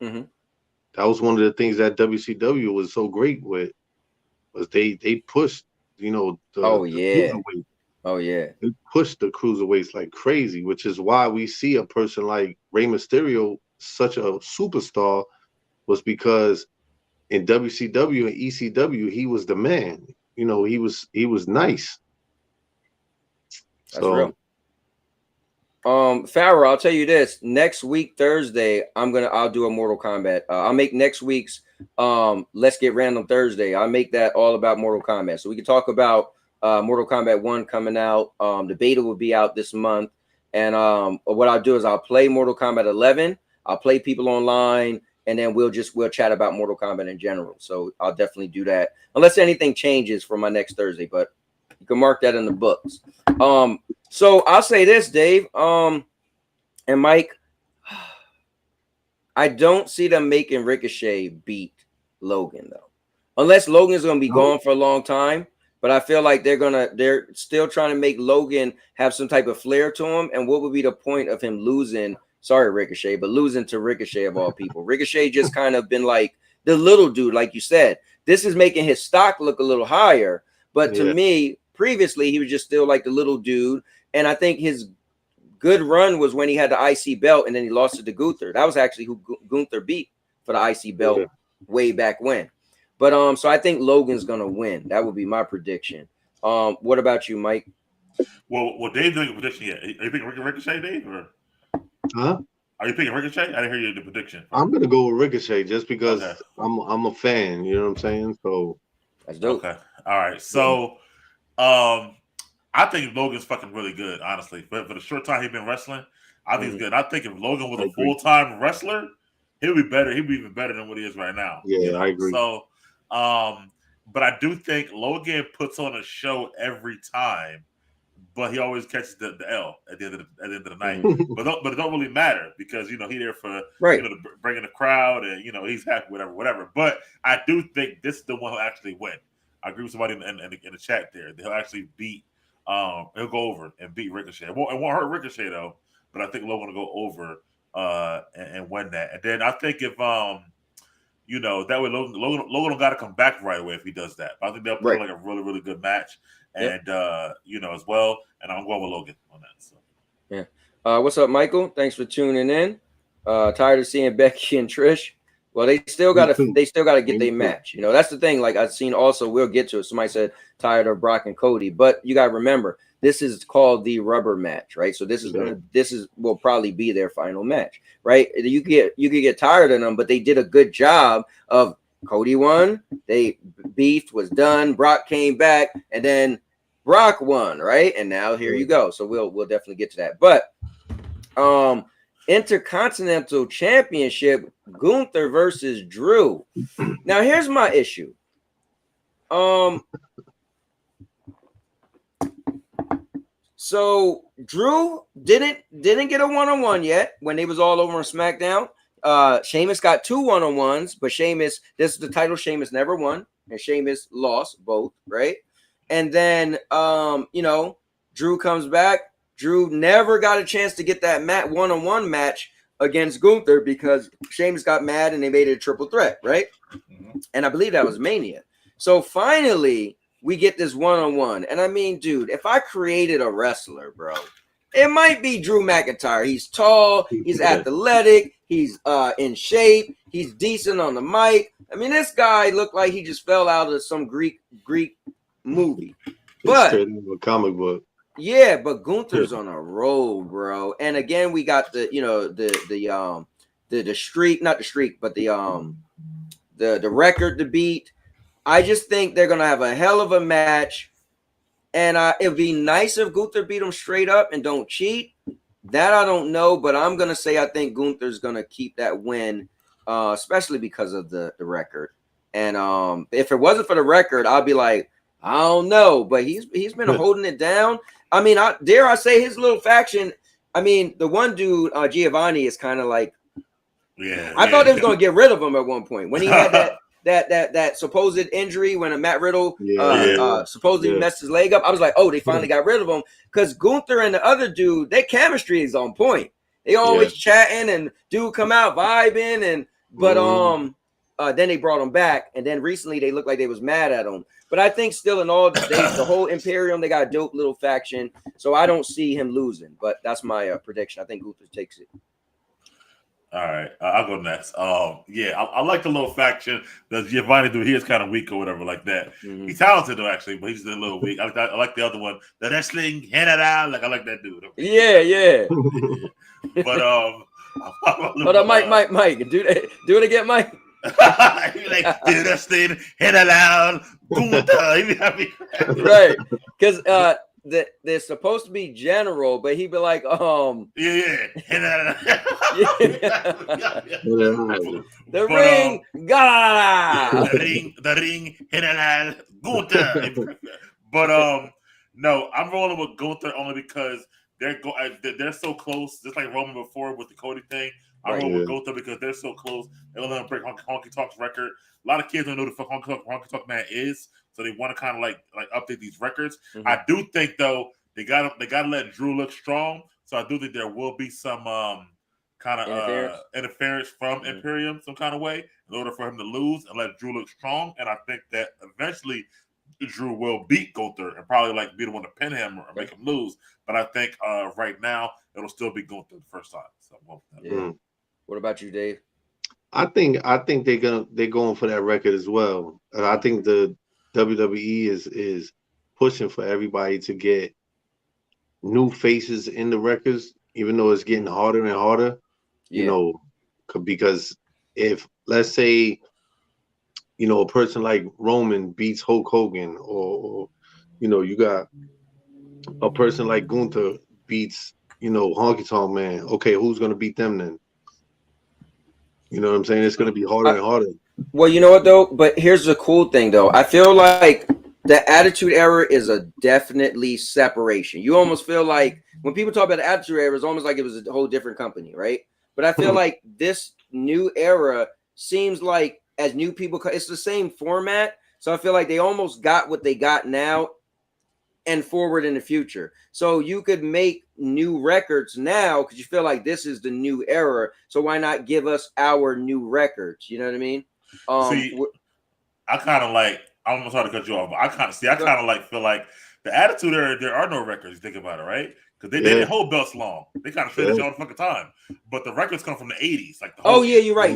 Mhm. That was one of the things that WCW was so great with, was they pushed, Oh the yeah. cruiserweight. Oh yeah. They pushed the cruiserweights like crazy, which is why we see a person like Rey Mysterio such a superstar, was because in WCW and ECW he was the man. He was nice. That's real. So Farrah, I'll tell you this. Next week, Thursday, I'll do a Mortal Kombat. I'll make next week's Let's Get Random Thursday. I'll make that all about Mortal Kombat. So we can talk about Mortal Kombat 1 coming out. The beta will be out this month. And what I'll do is I'll play Mortal Kombat 11. I'll play people online, and then we'll chat about Mortal Kombat in general. So I'll definitely do that unless anything changes for my next Thursday, but you can mark that in the books. So I'll say this, Dave, and Mike, I don't see them making Ricochet beat Logan though, unless Logan's going to be gone for a long time. But I feel like they're still trying to make Logan have some type of flair to him. And what would be the point of him losing? Sorry, Ricochet, but losing to Ricochet of all people. Ricochet just kind of been like the little dude, like you said. This is making his stock look a little higher. But to me, previously, he was just still like the little dude. And I think his good run was when he had the IC belt and then he lost it to Gunther. That was actually who Gunther beat for the IC belt way back when. But so I think Logan's gonna win. That would be my prediction. What about you, Mike? Well, Dave's doing a prediction yet. Are you picking Ricochet, Dave? Or Huh? Are you picking Ricochet? I didn't hear you the prediction. I'm gonna go with Ricochet just because I'm a fan. You know what I'm saying? So that's dope. Okay, all right. So, I think Logan's fucking really good, honestly. But for the short time he's been wrestling, I think he's good. I think if Logan was a full-time wrestler, he'll be better. He'll be even better than what he is right now. Yeah, I agree. So, but I do think Logan puts on a show every time, but he always catches the L at the end of the night. but it don't really matter because he there for bringing the crowd and he's happy whatever. But I do think this is the one who'll actually win. I agree with somebody in the chat there. He'll actually beat. He'll go over and beat Ricochet. It won't hurt Ricochet though, but I think Logan will go over and win that. And then I think if that way Logan don't got to come back right away if he does that. But I think they'll put like a really, really good match, and as well. And I'm going with Logan on that. So. Yeah. What's up, Michael? Thanks for tuning in. Tired of seeing Becky and Trish. Well, they still got to get their match. That's the thing. Like I've seen also, we'll get to it. Somebody said tired of Brock and Cody, but you got to remember this is called the rubber match, right? So this will probably be their final match, right? You could get tired of them, but they did a good job of Cody won. They beef was done. Brock came back, and then Brock won, right? And now here you go. So we'll definitely get to that. But Intercontinental Championship, Gunther versus Drew. Now here's my issue. So Drew didn't get a one-on-one yet when they was all over on SmackDown. Sheamus got 2 one-on-ones, but this is the title Sheamus never won, and Sheamus lost both, right? And then Drew comes back. Drew never got a chance to get that one-on-one match against Gunther because Sheamus got mad and they made it a triple threat, right? Mm-hmm. And I believe that was Mania. So finally, we get this one-on-one. And I mean, dude, if I created a wrestler, bro, it might be Drew McIntyre. He's tall, he's athletic, he's in shape, he's decent on the mic. I mean, this guy looked like he just fell out of some Greek movie. But straight into a comic book. Yeah, but Gunther's on a roll, bro. And again, we got the streak, not the streak, but the record to beat. I just think they're gonna have a hell of a match, and it'd be nice if Gunther beat him straight up and don't cheat. That I don't know, but I'm gonna say I think Gunther's gonna keep that win, especially because of the record. And if it wasn't for the record, I'd be like, I don't know, but he's been holding it down. I mean, dare I say his little faction. I mean, the one dude, Giovanni, is kind of like, I thought they was gonna get rid of him at one point when he had that supposed injury when Matt Riddle supposedly messed his leg up. I was like, oh, they finally got rid of him because Gunther and the other dude, their chemistry is on point. They always chatting and dude come out vibing but then they brought him back, and then recently they looked like they was mad at him. But I think still in all the whole Imperium, they got a dope little faction, so I don't see him losing. But that's my prediction. I think Gunther takes it. All right, I'll go next. I like the little faction that Giovanni do. He is kind of weak or whatever like that. Mm-hmm. He's talented though, actually, but he's a little weak. I like the other one, the wrestling general. Like I like that dude. Yeah. But hold on, Mike, do it again, Mike. Like do wrestling general Gunther. Right, because that they're supposed to be general, but he'd be like, Yeah. the ring, the Gunther. ring, Gunther. But no, I'm rolling with Gunther only because they're so close, just like Roman before with the Cody thing. I'm rolling with Gunther because they're so close. They'll let him break Honky Talk's record. A lot of kids don't know who the fuck Honky Talk Man is, so they want to kind of like update these records. Mm-hmm. I do think though they gotta let Drew look strong. So I do think there will be some kind of interference from Imperium some kind of way in order for him to lose and let Drew look strong. And I think that eventually Drew will beat Gunther and probably like be the one to pin him or make him lose. But I think right now it'll still be Gunther the first time. So What about you, Dave? I think they're going for that record as well. I think the WWE is pushing for everybody to get new faces in the records, even though it's getting harder and harder. You know, because if let's say, you know, a person like Roman beats Hulk Hogan, or you know, you got a person like Gunther beats, you know, Honky Tonk Man. Okay, who's gonna beat them then? You know what I'm saying? It's gonna be harder and harder. Well, you know what though? But here's the cool thing though. I feel like the Attitude Era is a definitely separation. You almost feel like when people talk about the Attitude Era, it's almost like it was a whole different company, right? But I feel like this new era seems like as new people, it's the same format. So I feel like they almost got what they got now and forward in the future. So you could make new records now because you feel like this is the new era. So why not give us our new records? You know what I mean? See, I kind of like, I'm almost hard to cut you off, but I kind of like feel like the Attitude Era, there are no records. You think about it, right? Because they didn't hold belts long. They kind of finished all the fucking time. But the records come from the 80s. Like you're right.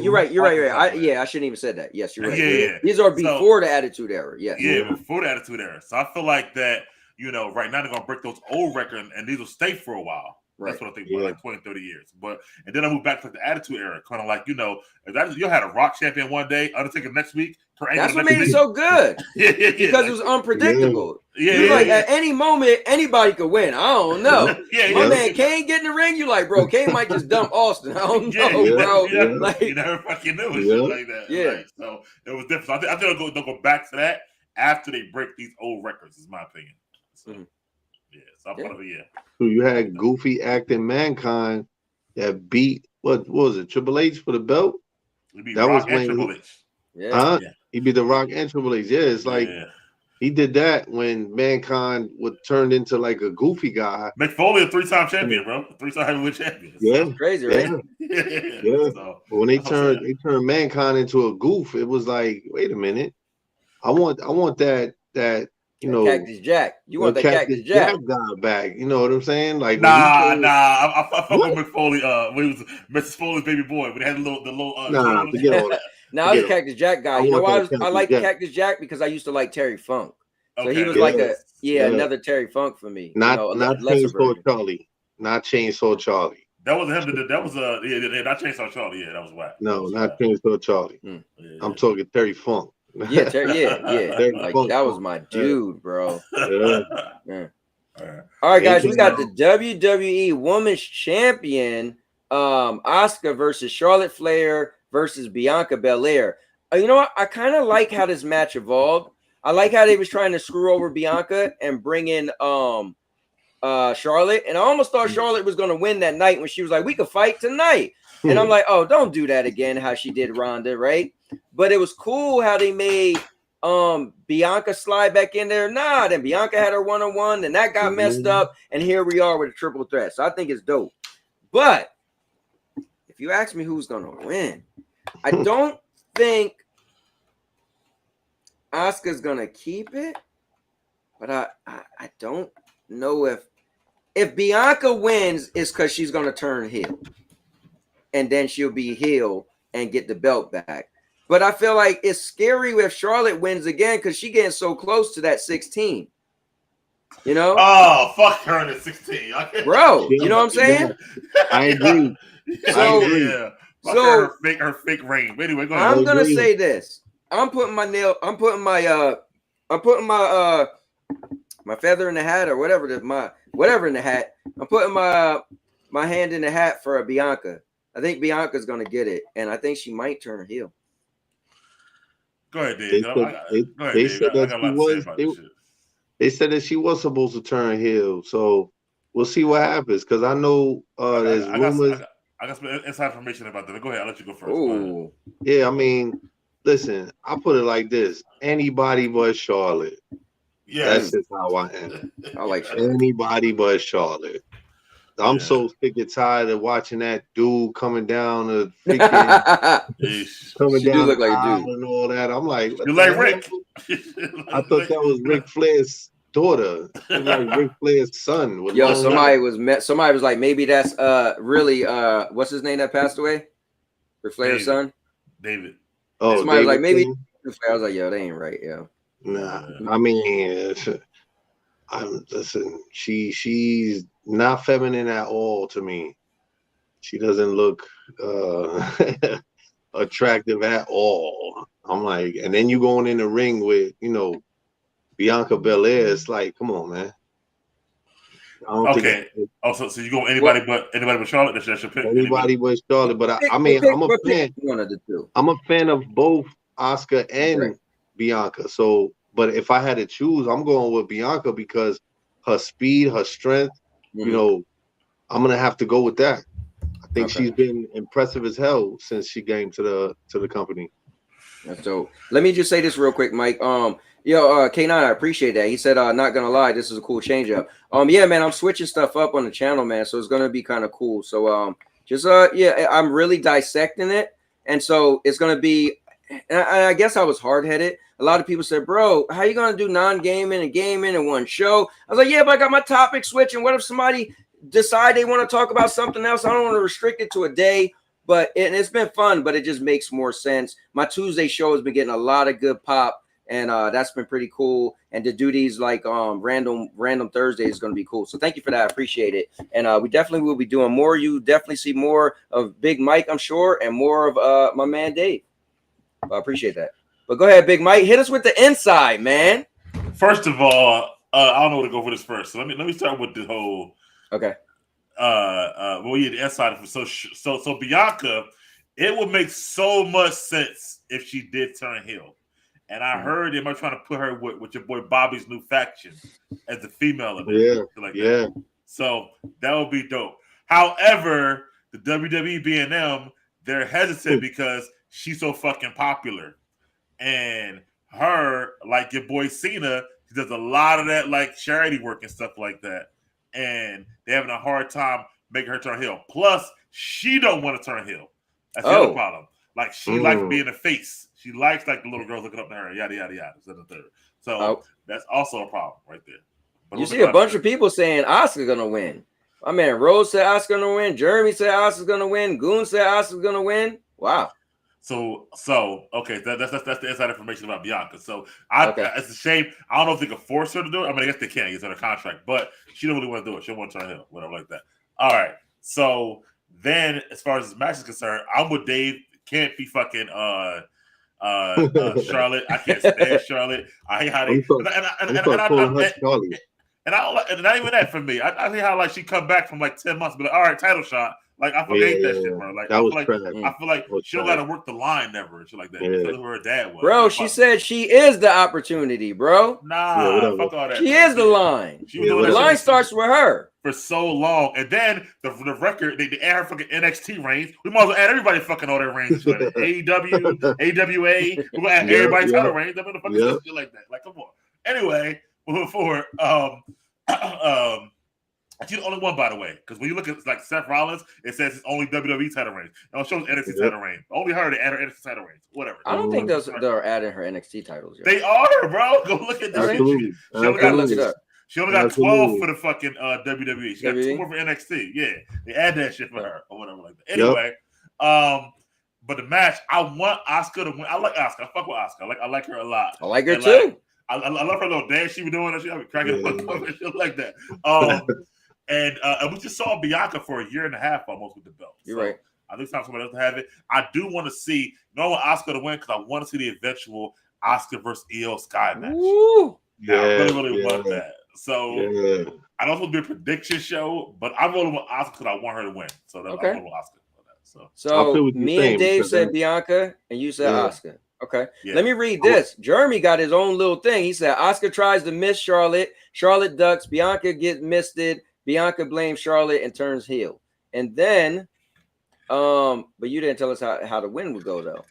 I shouldn't even said that. Yes, you're right. Yeah. These are before the Attitude Era. Yes. Yeah, before the Attitude Era. So I feel like that, you know, right now they're going to break those old records and these will stay for a while. Right. That's what I think about, like 20, 30 years. And then I move back to the Attitude Era, kind of like, you know, you had a Rock champion one day, Undertaker next week. That's what made it so good. Because it was unpredictable. Like at any moment, anybody could win. I don't know. My man Kane get in the ring, you like, bro, Kane might just dump Austin. I don't know, bro. Like, you never fucking knew it. Shit like that. Yeah. Like, so it was different. So I think they'll go back to that after they break these old records, is my opinion. So, so I'm part of it, So you had goofy acting Mankind that beat what was it, Triple H for the belt? That was when Triple H. He beat the Rock and Triple H. Yeah, it's like he did that when Mankind turned into like a goofy guy. Mick Foley, a 3-time champion, bro. 3-time heavyweight champion. Yeah, that's crazy, right? Yeah. So, but when they turned Mankind into a goof, it was like, wait a minute, I want that you know, Cactus Jack. You want that Cactus Jack guy back? You know what I'm saying? Like, I fuck with Mick Foley. When he was Mrs. Foley's baby boy, when he had the little forget all that. Now I was a Cactus Jack guy. You know why I like Cactus Jack? Because I used to like Terry Funk. So he was like another Terry Funk for me. Not Chainsaw Charlie. Not Chainsaw Charlie. That wasn't him. That was not Chainsaw Charlie. Yeah, that was whack. No, not Chainsaw Charlie. I'm talking Terry Funk. Yeah. Like, that was my dude, bro. All right, guys, we got the WWE Women's Champion, Asuka versus Charlotte Flair versus Bianca Belair. You know what? I kind of like how this match evolved. I like how they was trying to screw over Bianca and bring in Charlotte, and I almost thought Charlotte was going to win that night when she was like, "We could fight tonight," and I'm like, "Oh, don't do that again." How she did Ronda, right? But it was cool how they made Bianca slide back in there. Then Bianca had her one-on-one, and that got messed up, and here we are with a triple threat. So I think it's dope. But if you ask me who's gonna win, I don't think Asuka's gonna keep it, but I don't know if Bianca wins, it's because she's gonna turn heel, and then she'll be heel and get the belt back. But I feel like it's scary if Charlotte wins again because she's getting so close to that 16. You know? Oh, fuck her in the 16. Bro, you know what I'm saying? I agree. So her fake reign. Anyway, go ahead. I'm gonna say this. I'm putting my my feather in the hat or whatever whatever in the hat. I'm putting my hand in the hat for a Bianca. I think Bianca's gonna get it, and I think she might turn heel. Go ahead, Dave. Go ahead, Dave. I got a lot to say about this shit. They said that she was supposed to turn heel, so we'll see what happens. Because I know there's rumors. I got some inside information about that. Go ahead. I'll let you go first. Ooh. Yeah, I mean, listen, I put it like this: anybody but Charlotte. Yeah, that's just how I am. I like Charlotte. Anybody but Charlotte. I'm so sick and tired of watching that dude coming down the freaking coming down look the like aisle a dude and all that. I'm like, you like Rick? I thought that was Ric Flair's daughter. She's like Ric Flair's son. With Yo, somebody was like, maybe that's really what's his name that passed away? Ric Flair's son? David. Oh, somebody was like, maybe I was like, yo, they ain't right, yo. Nah, I mean, listen, she's not feminine at all to me. She doesn't look attractive at all. I'm like, and then you going in the ring with, Bianca Belair. It's like, come on, man. Okay. So you go anybody but Charlotte? That's your pick. Anybody but Charlotte. But I'm a fan. One of the two. I'm a fan of both Asuka and Bianca. So, but if I had to choose, I'm going with Bianca because her speed, her strength. I'm gonna have to go with that. I think she's been impressive as hell since she came to the company. So let me just say this real quick, Mike. K9, I appreciate that. He said, not gonna lie, this is a cool change up. Yeah, man, I'm switching stuff up on the channel, man. So it's gonna be kind of cool. So I'm really dissecting it, and so it's gonna be. And I guess I was hard headed. A lot of people said, "Bro, how you gonna do non-gaming and gaming in one show?" I was like, "Yeah, but I got my topic switch. And what if somebody decide they want to talk about something else? I don't want to restrict it to a day." But it's been fun, but it just makes more sense. My Tuesday show has been getting a lot of good pop, and that's been pretty cool. And to do these like random Thursdays is going to be cool. So thank you for that. I appreciate it. And we definitely will be doing more. You definitely see more of Big Mike, I'm sure, and more of my man Dave. I appreciate that. But go ahead, Big Mike. Hit us with the inside, man. First of all, I don't know where to go for this first. So let me start with the whole. Okay. The inside. So Bianca, it would make so much sense if she did turn heel. And I heard they might trying to put her with your boy Bobby's new faction as the female of it. That. So that would be dope. However, the WWE B&M, they're hesitant because she's so fucking popular. And her, like your boy Cena, he does a lot of that like charity work and stuff like that. And they're having a hard time making her turn heel. Plus, she don't want to turn heel. That's the other problem. Like, she likes being a face. She likes, like, the little girls looking up to her, yada, yada, yada. So that's also a problem right there. But you see a bunch of people saying Asuka's going to win. My man Rose said Asuka's going to win. Jeremy said Asuka's going to win. Goon said Asuka's going to win. Wow. So okay, that's the inside information about Bianca. So it's a shame. I don't know if they can force her to do it. I mean, I guess they can. It's on a contract, but she don't really want to do it. She don't want to turn heel, whatever like that. All right. So then, as far as this match is concerned, I'm with Dave. Can't be fucking Charlotte. I can't stand Charlotte. I hate how they and I don't like, and not even that for me. I hate how like she come back from like 10 months, but like, all right, title shot. Like I hate that shit, bro. Like I feel like she don't gotta work the line never and shit like that. Because of who her dad was. Bro, she said she is the opportunity, bro. Nah, fuck all that. She is the line. The line starts with her. For so long. And then the record, they add her fucking NXT reigns. We might as well add everybody fucking all their reigns. Like AEW, AWA. We're gonna add everybody's title reigns. That motherfucker shit like that. Like, come on. Anyway, moving forward, she's the only one, by the way, because when you look at like Seth Rollins, it says it's only WWE title reigns. It shows NXT title reigns. Only her to add her NXT title reigns. Whatever. I don't think they're adding her NXT titles. They are, bro. Go look at this. She only got 12 for the fucking WWE. She got 2 more for NXT. Yeah, they add that shit for her or whatever like that. Anyway, but the match, I want Asuka to win. I like Asuka. I fuck with Asuka. I like her a lot. I like her too. I love her little dance she was doing. She was cracking up and shit like that. And we just saw Bianca for a year and a half almost with the belt. You're right. I think it's time somebody else to have it. I do want to see, I want Asuka to win because I want to see the eventual Asuka versus Io Sky match. Woo! I really want that. So Yeah. I don't want to be a prediction show, but I'm rolling with Asuka because I want her to win. So I'm Okay. rolling with Asuka for that. I So feel what you're me saying and Dave because said Bianca, and you said Yeah. Asuka. Okay. Yeah. Let me read this. Jeremy got his own little thing. He said Asuka tries to miss Charlotte. Charlotte ducks. Bianca gets misted. Bianca blames Charlotte and turns heel. And then, but you didn't tell us how the win would go though.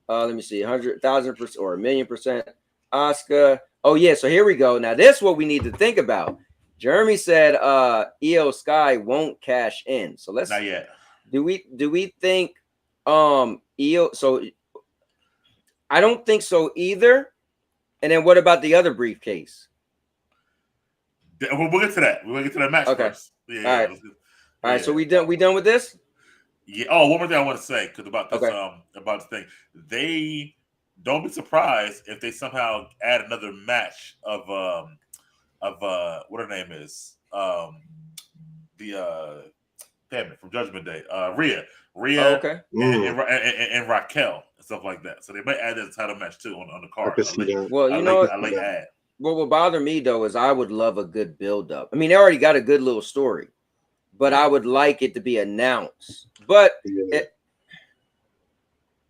Let me see, 100,000% or 1,000,000% Asuka. Oh yeah, so here we go. Now this is what we need to think about. Jeremy said Io Sky won't cash in. So let's Not yet. do we think Io, so I don't think so either. And then what about the other briefcase? We'll get to that. We'll get to that match Okay. first. Yeah. All right. All right. So we done with this? Yeah. Oh, one more thing I want to say because about this Okay. about this thing. They don't be surprised if they somehow add another match of what her name is. Damn it, from Judgment Day. Rhea. Oh, okay. And Raquel and stuff like that. So they might add that title match too on the card. I can see that. Well, you know I like add. what will bother me though is I would love a good build up. I mean, they already got a good little story, but I would like it to be announced. But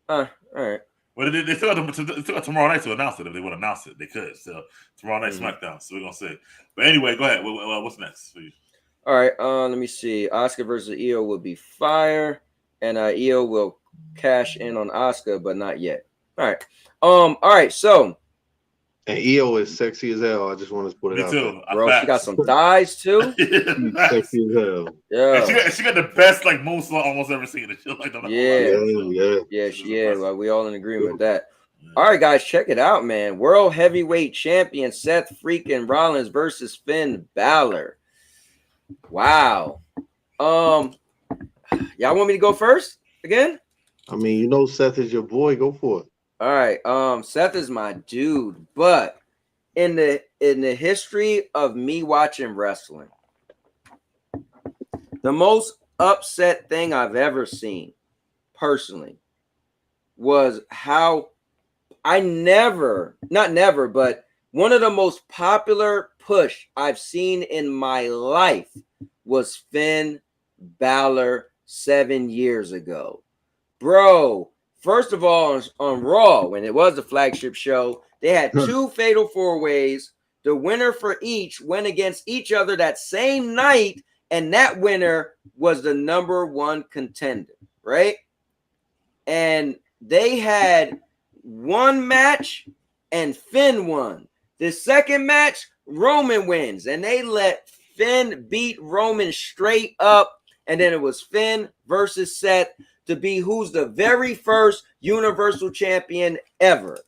all right. Well, they still got tomorrow night to announce it. If they want to announce it, they could. So tomorrow night SmackDown. So we're gonna see. But anyway, go ahead. What's next for you? All right. Let me see. Asuka versus Io will be fire, and Io will cash in on Asuka, but not yet. All right. All right. So. And Io is sexy as hell. I just want to put it Me out too. there. Bro, she got some thighs too. Sexy as hell. Yeah. She got the best like moonsault almost ever seen. She like Yeah. Well, we all in agreement with that. All right, guys, check it out, man. World Heavyweight Champion Seth freaking Rollins versus Finn Balor. Wow. Y'all want me to go first again? I mean, you know, Seth is your boy. Go for it. All right. Seth is my dude, but in the history of me watching wrestling, the most upset thing I've ever seen personally was how but one of the most popular push I've seen in my life was Finn Balor 7 years ago. Bro, first of all, on Raw, when it was the flagship show, they had 2 fatal 4-ways. The winner for each went against each other that same night, and that winner was the #1 contender, right? And they had one match, and Finn won. The second match, Roman wins, and they let Finn beat Roman straight up, and then it was Finn versus Seth to be who's the very first Universal Champion ever.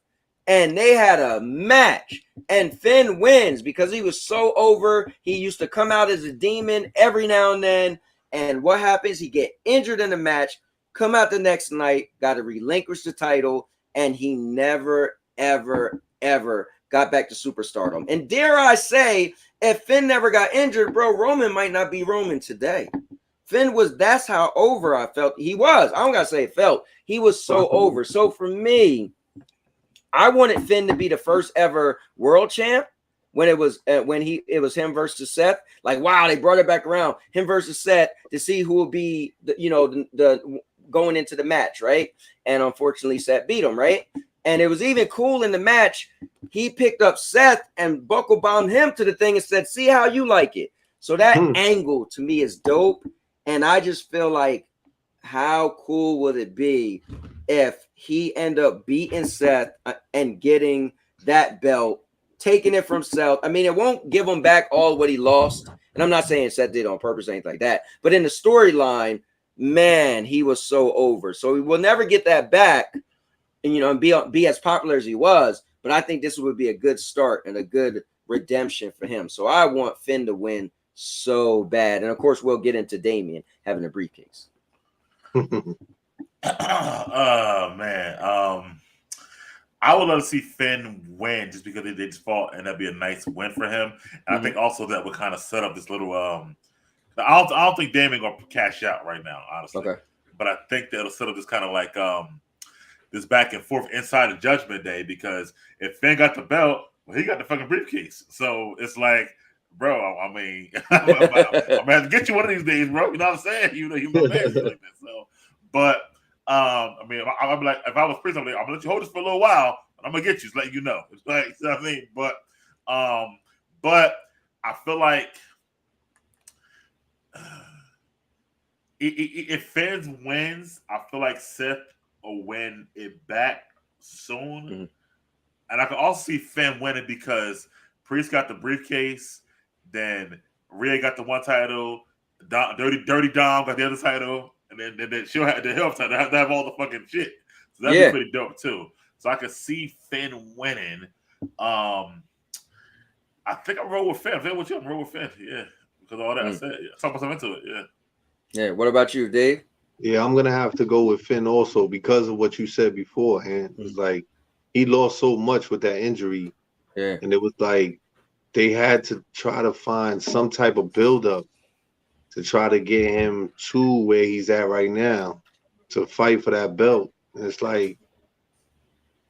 And they had a match, and Finn wins because he was so over. He used to come out as a demon every now and then, and what happens? He get injured in the match, come out the next night, got to relinquish the title, and he never, ever, ever got back to superstardom. And dare I say, if Finn never got injured, bro, Roman might not be Roman today. Finn that's how over I felt he was. I don't gotta say it felt. He was so over. So for me, I wanted Finn to be the first ever world champ when it was him versus Seth. Like, wow, they brought it back around, him versus Seth, to see who will be the going into the match, right? And unfortunately, Seth beat him, right? And it was even cool in the match. He picked up Seth and buckle bombed him to the thing and said, "See how you like it." So that angle to me is dope. And I just feel like, how cool would it be if he end up beating Seth and getting that belt, taking it from Seth? I mean, it won't give him back all what he lost. And I'm not saying Seth did on purpose or anything like that. But in the storyline, man, he was so over. So he will never get that back and be as popular as he was. But I think this would be a good start and a good redemption for him. So I want Finn to win so bad. And of course, we'll get into Damian having a briefcase. Oh man. I would love to see Finn win just because they just fought, and that'd be a nice win for him. And I think also that would kind of set up this little I don't think Damian gonna cash out right now, honestly. Okay. But I think that'll set up this kind of like this back and forth inside of Judgment Day, because if Finn got the belt, well, he got the fucking briefcase. So it's like bro, I mean, I'm gonna have to get you one of these days, bro. You know what I'm saying? You know, you my man, shit like that. So, but I mean, I'm like, if I was Prince, I'm gonna let you hold this for a little while, but I'm gonna get you, just letting you know. It's like, you know what I mean? But I feel like if Finn wins, I feel like Seth will win it back soon. Mm-hmm. And I can also see Finn winning because Priest got the briefcase, then Rhea got the one title, Dirty Dom got the other title, and then she'll have the health title. They have all the fucking shit. So that'd be pretty dope too. So I could see Finn winning. I think I'm roll with Finn. Finn with you, I'm roll with Finn. Yeah, because of all that I said. Yeah. Talk myself into it. Yeah. Yeah. What about you, Dave? Yeah, I'm gonna have to go with Finn also because of what you said before. And it's like he lost so much with that injury. Yeah. And it was like they had to try to find some type of buildup to try to get him to where he's at right now to fight for that belt. And it's like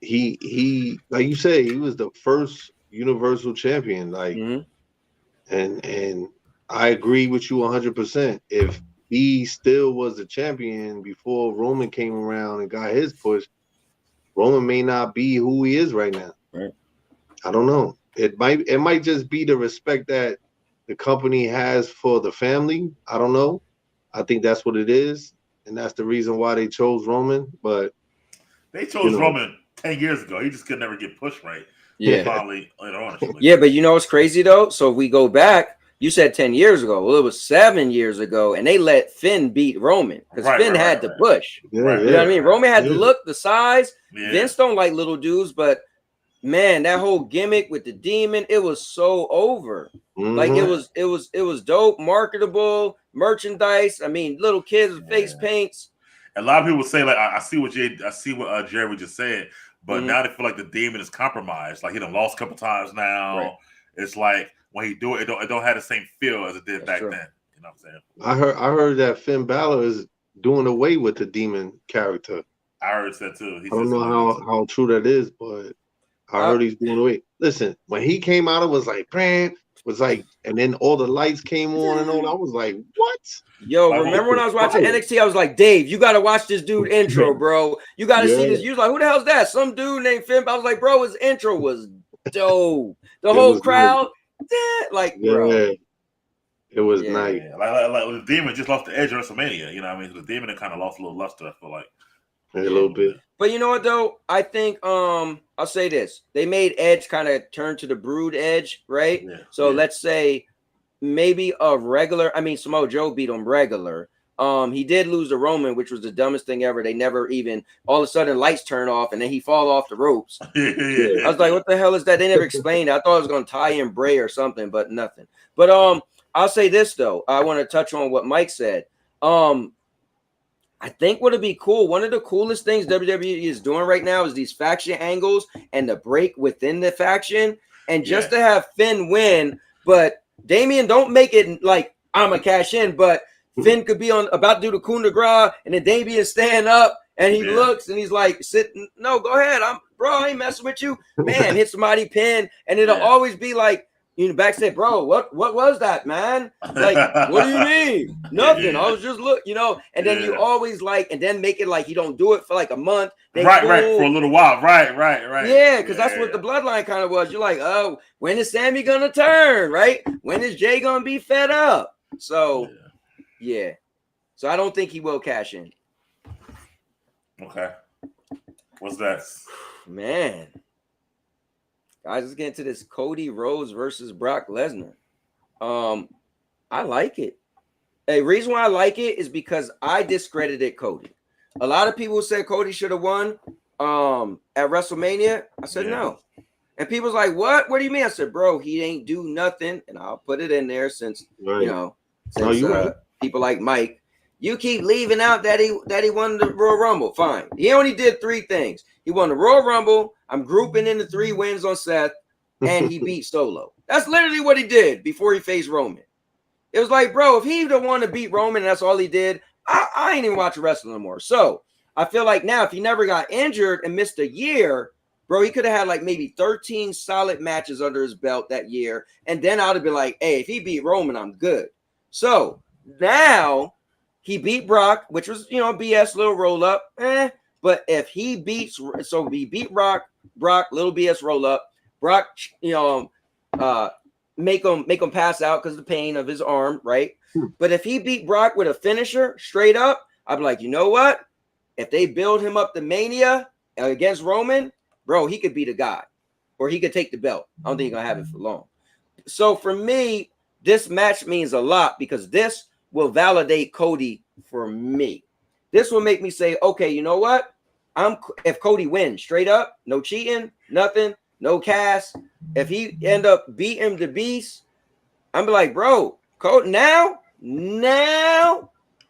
he like you say, he was the first Universal Champion. Like and I agree with you 100%. If he still was the champion before Roman came around and got his push, Roman may not be who he is right now. Right. I don't know. It might just be the respect that the company has for the family. I don't know. I think that's what it is, and that's the reason why they chose Roman. But they chose Roman 10 years ago. He just could never get pushed right. Yeah. Finally, later on. Yeah, but you know what's crazy though? So if we go back, you said 10 years ago. Well, it was 7 years ago, and they let Finn beat Roman because Finn had to push. You know what I mean? Roman had to look the size. Yeah. Vince don't like little dudes, but man, that whole gimmick with the demon, it was so over. Like it was dope, marketable, merchandise. I mean, little kids with face paints. A lot of people say, like, I see what Jerry just said, but now they feel like the demon is compromised. Like he done lost a couple times now. Right. It's like when he do it, it don't have the same feel as it did back then. You know what I'm saying? I heard that Finn Balor is doing away with the demon character. I heard that too. I don't know how true that is, but I heard he's doing away. Listen, when he came out, it was like, and then all the lights came on and all. I was like, what? Yo, remember when I was watching NXT? I was like, Dave, you got to watch this dude intro, bro. You got to see this. You was like, who the hell's that? Some dude named Finn. I was like, bro, his intro was dope. The whole crowd, bro. It was nice. Like the demon just lost the edge of WrestleMania. You know what I mean? The demon kind of lost a little luster, I feel like. A little bit. But you know what though? I think I'll say this. They made Edge kind of turn to the Brood Edge, right? Yeah. So let's say maybe Samoa Joe beat him regular. He did lose to Roman, which was the dumbest thing ever. They never even all of a sudden lights turn off and then he fall off the ropes. I was like, what the hell is that? They never explained it. I thought it was gonna tie in Bray or something, but nothing. But I'll say this though. I want to touch on what Mike said. I think what would be cool, one of the coolest things WWE is doing right now is these faction angles and the break within the faction. And just to have Finn win, but Damian, don't make it like I'm a cash in, but Finn could be about to do the coup de grace, and then Damian stand up and he looks and he's like, no, go ahead. I ain't messing with you. Man, hit somebody pin, and it'll always be like, backstage, bro, what was that, man? Like, what do you mean? Nothing. I was just and then you always and then make it like you don't do it for like a month. Right, for a little while. Right. Yeah, because that's what the bloodline kind of was. You're like, oh, when is Sammy gonna turn? Right? When is Jay gonna be fed up? So, yeah. So I don't think he will cash in. Okay. What's that? Man. Guys, let's get into this Cody Rhodes versus Brock Lesnar. I like it. A reason why I like it is because I discredited Cody. A lot of people said Cody should have won at WrestleMania. I said no. And people's like, what? What do you mean? I said, bro, he ain't do nothing. And I'll put it in there since people like Mike, you keep leaving out that he won the Royal Rumble. Fine. He only did 3 things. He won the Royal Rumble. I'm grouping in the 3 wins on Seth, and he beat Solo. That's literally what he did before he faced Roman. It was like, bro, if he the one to beat Roman, and that's all he did, I ain't even watching wrestling anymore. So I feel like now, if he never got injured and missed a year, bro, he could have had like maybe 13 solid matches under his belt that year. And then I'd have been like, hey, if he beat Roman, I'm good. So now he beat Brock, which was, you know, BS, little roll up. But if he beats, so he beat Brock, little BS roll up. Brock, you know, make him pass out because of the pain of his arm, right? But if he beat Brock with a finisher straight up, I'd be like, you know what? If they build him up to Mania against Roman, bro, he could be the guy, or he could take the belt. I don't think he's gonna have it for long. So for me, this match means a lot because this will validate Cody for me. This will make me say, okay, you know what? If Cody wins straight up, no cheating, nothing, no cast. If he end up beating the Beast, I'm be like, bro, Cody now,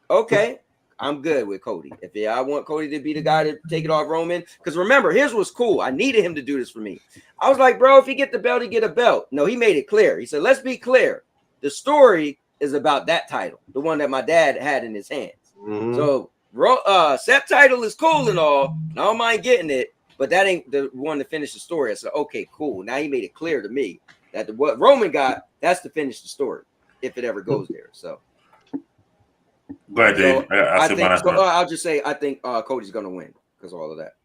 okay, I'm good with Cody. If I want Cody to be the guy to take it off Roman, because remember, here's what's cool. I needed him to do this for me. I was like, bro, if he get the belt, he get a belt. No, he made it clear. He said, let's be clear. The story is about that title, the one that my dad had in his hands. So Seth title is cool and all. I don't mind getting it, but that ain't the one to finish the story. I said, okay, cool. Now he made it clear to me that what Roman got, that's to finish the story if it ever goes there. So go ahead, Dave. I'll just say I think Cody's gonna win because of all of that.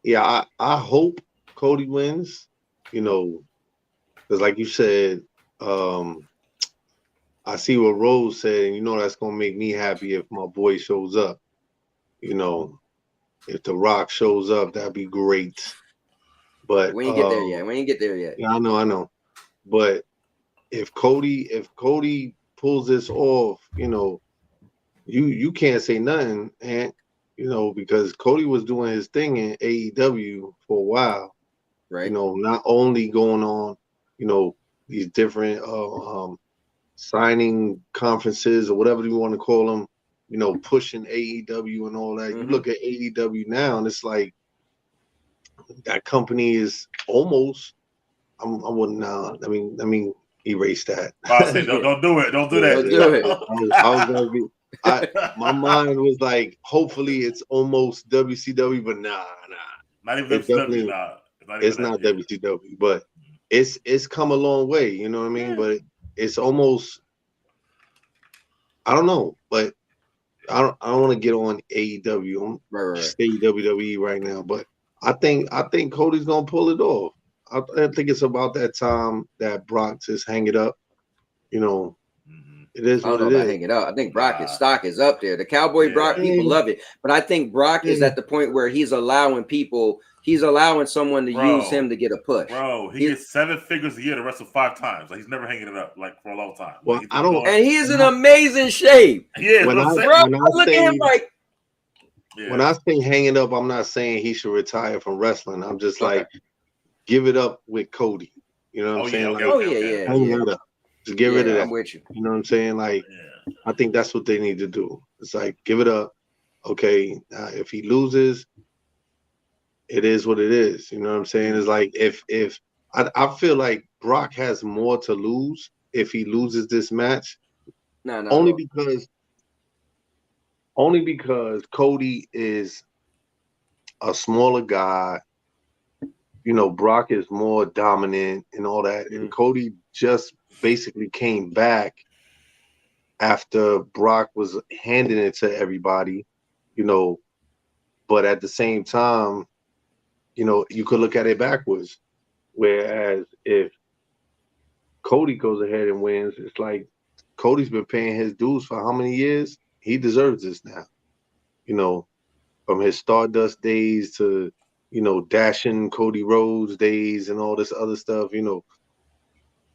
Yeah, I hope Cody wins. You know, because like you said, I see what Rose said, and you know that's gonna make me happy if my boy shows up. You know, if The Rock shows up, that'd be great. But we ain't get there yet. We ain't get there yet. Yeah, I know. But if Cody pulls this off, you know, you can't say nothing, and you know, because Cody was doing his thing in AEW for a while. Right. You know, not only going on, you know, these different signing conferences or whatever you want to call them, you know, pushing AEW and all that. You look at AEW now, and it's like that company is almost. I wouldn't. I mean, erase that. I say, don't do it. Don't do that. Don't do it. I was gonna be. My mind was like, hopefully it's almost WCW, but nah. Not even WCW. It's not WCW, but it's come a long way. You know what I mean? Yeah. But it's almost. I don't know, but I don't want to get on AEW. I'm stay WWE right now, but I think Cody's gonna pull it off. I think it's about that time that Brock just hang it up. You know, it is what it is. Hang it up. I think Brock's stock is up there. The Cowboy Brock, people love it, but I think Brock is at the point where he's allowing someone to use him to get a push. Bro, he gets 7 figures a year to wrestle 5 times. Like he's never hanging it up like for a long time. Well, like, and he's in amazing shape. Yeah, when I look at him like. When I say hanging up, I'm not saying he should retire from wrestling. I'm just like, give it up with Cody. You know what I'm saying? Hang it up. Just get rid of that. I'm with you. You know what I'm saying? Like, I think that's what they need to do. It's like, give it up. Okay, if he loses, it is what it is. You know what I'm saying? It's like if I feel like Brock has more to lose if he loses this match. No. Only because Cody is a smaller guy. You know, Brock is more dominant and all that. And Cody just basically came back after Brock was handing it to everybody, you know. But at the same time, you know, you could look at it backwards. Whereas if Cody goes ahead and wins, it's like Cody's been paying his dues for how many years? He deserves this now. You know, from his Stardust days to, you know, dashing Cody Rhodes days and all this other stuff, you know,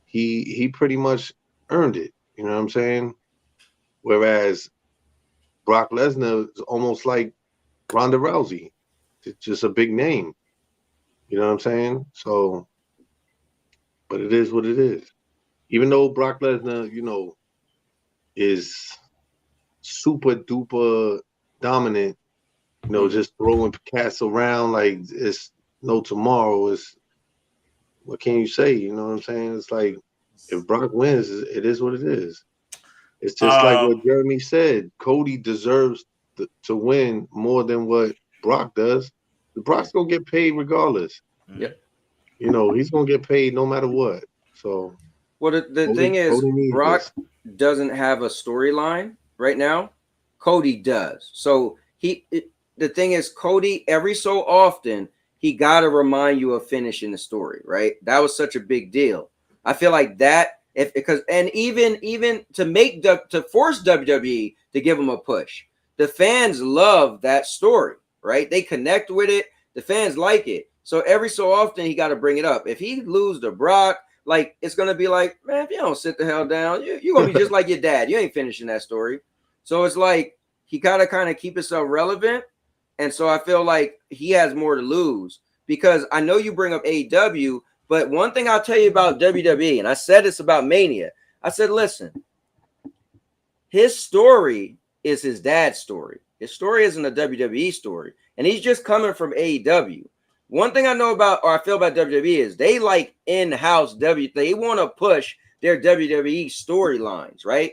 he pretty much earned it. You know what I'm saying? Whereas Brock Lesnar is almost like Ronda Rousey. It's just a big name. You know what I'm saying? So, but it is what it is. Even though Brock Lesnar, you know, is super duper dominant, you know, just throwing cats around like it's no tomorrow. Is what can you say? You know what I'm saying? It's like if Brock wins, it is what it is. It's just like what Jeremy said. Cody deserves to win more than what Brock does. Brock's gonna get paid regardless. Yep. You know, he's gonna get paid no matter what. So Well, the thing is, Cody needs Brock this. doesn't have a storyline right now. Cody does. So the thing is, Cody, every so often, he got to remind you of finishing the story, right? That was such a big deal. I feel like that, because even to force WWE to give him a push, the fans love that story, right? They connect with it. The fans like it. So every so often, he got to bring it up. If he lose to Brock, like, it's gonna be like, man, if you don't sit the hell down, you're gonna be just like your dad. You ain't finishing that story. So it's like he gotta kind of keep himself relevant. And so I feel like he has more to lose, because I know you bring up AEW, but one thing I'll tell you about WWE, and I said this about Mania, I said, listen, his story is his dad's story. His story isn't a WWE story, and he's just coming from AEW. One thing I know about, or I feel about WWE, is they like in-house they want to push their WWE storylines, right?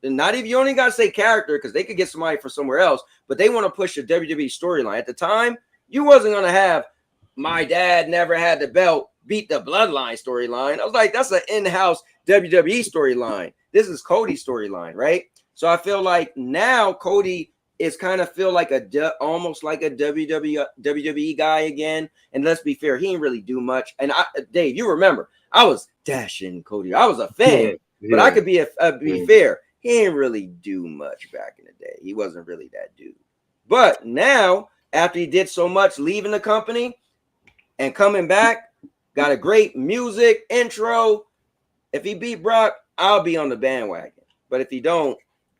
And not even, you only got to say character, because they could get somebody from somewhere else, but they want to push the WWE storyline. At the time, you wasn't going to have my dad never had the belt beat the bloodline storyline. I was like, that's an in-house WWE storyline. This is Cody's storyline, right? So I feel like now Cody is kind of feel like almost like a WWE guy again. And let's be fair, he didn't really do much. And Dave, you remember, I was dashing Cody. I was a fan, but I could be fair. He didn't really do much back in the day. He wasn't really that dude. But now, after he did so much leaving the company and coming back, got a great music intro. If he beat Brock, I'll be on the bandwagon. But if he don't,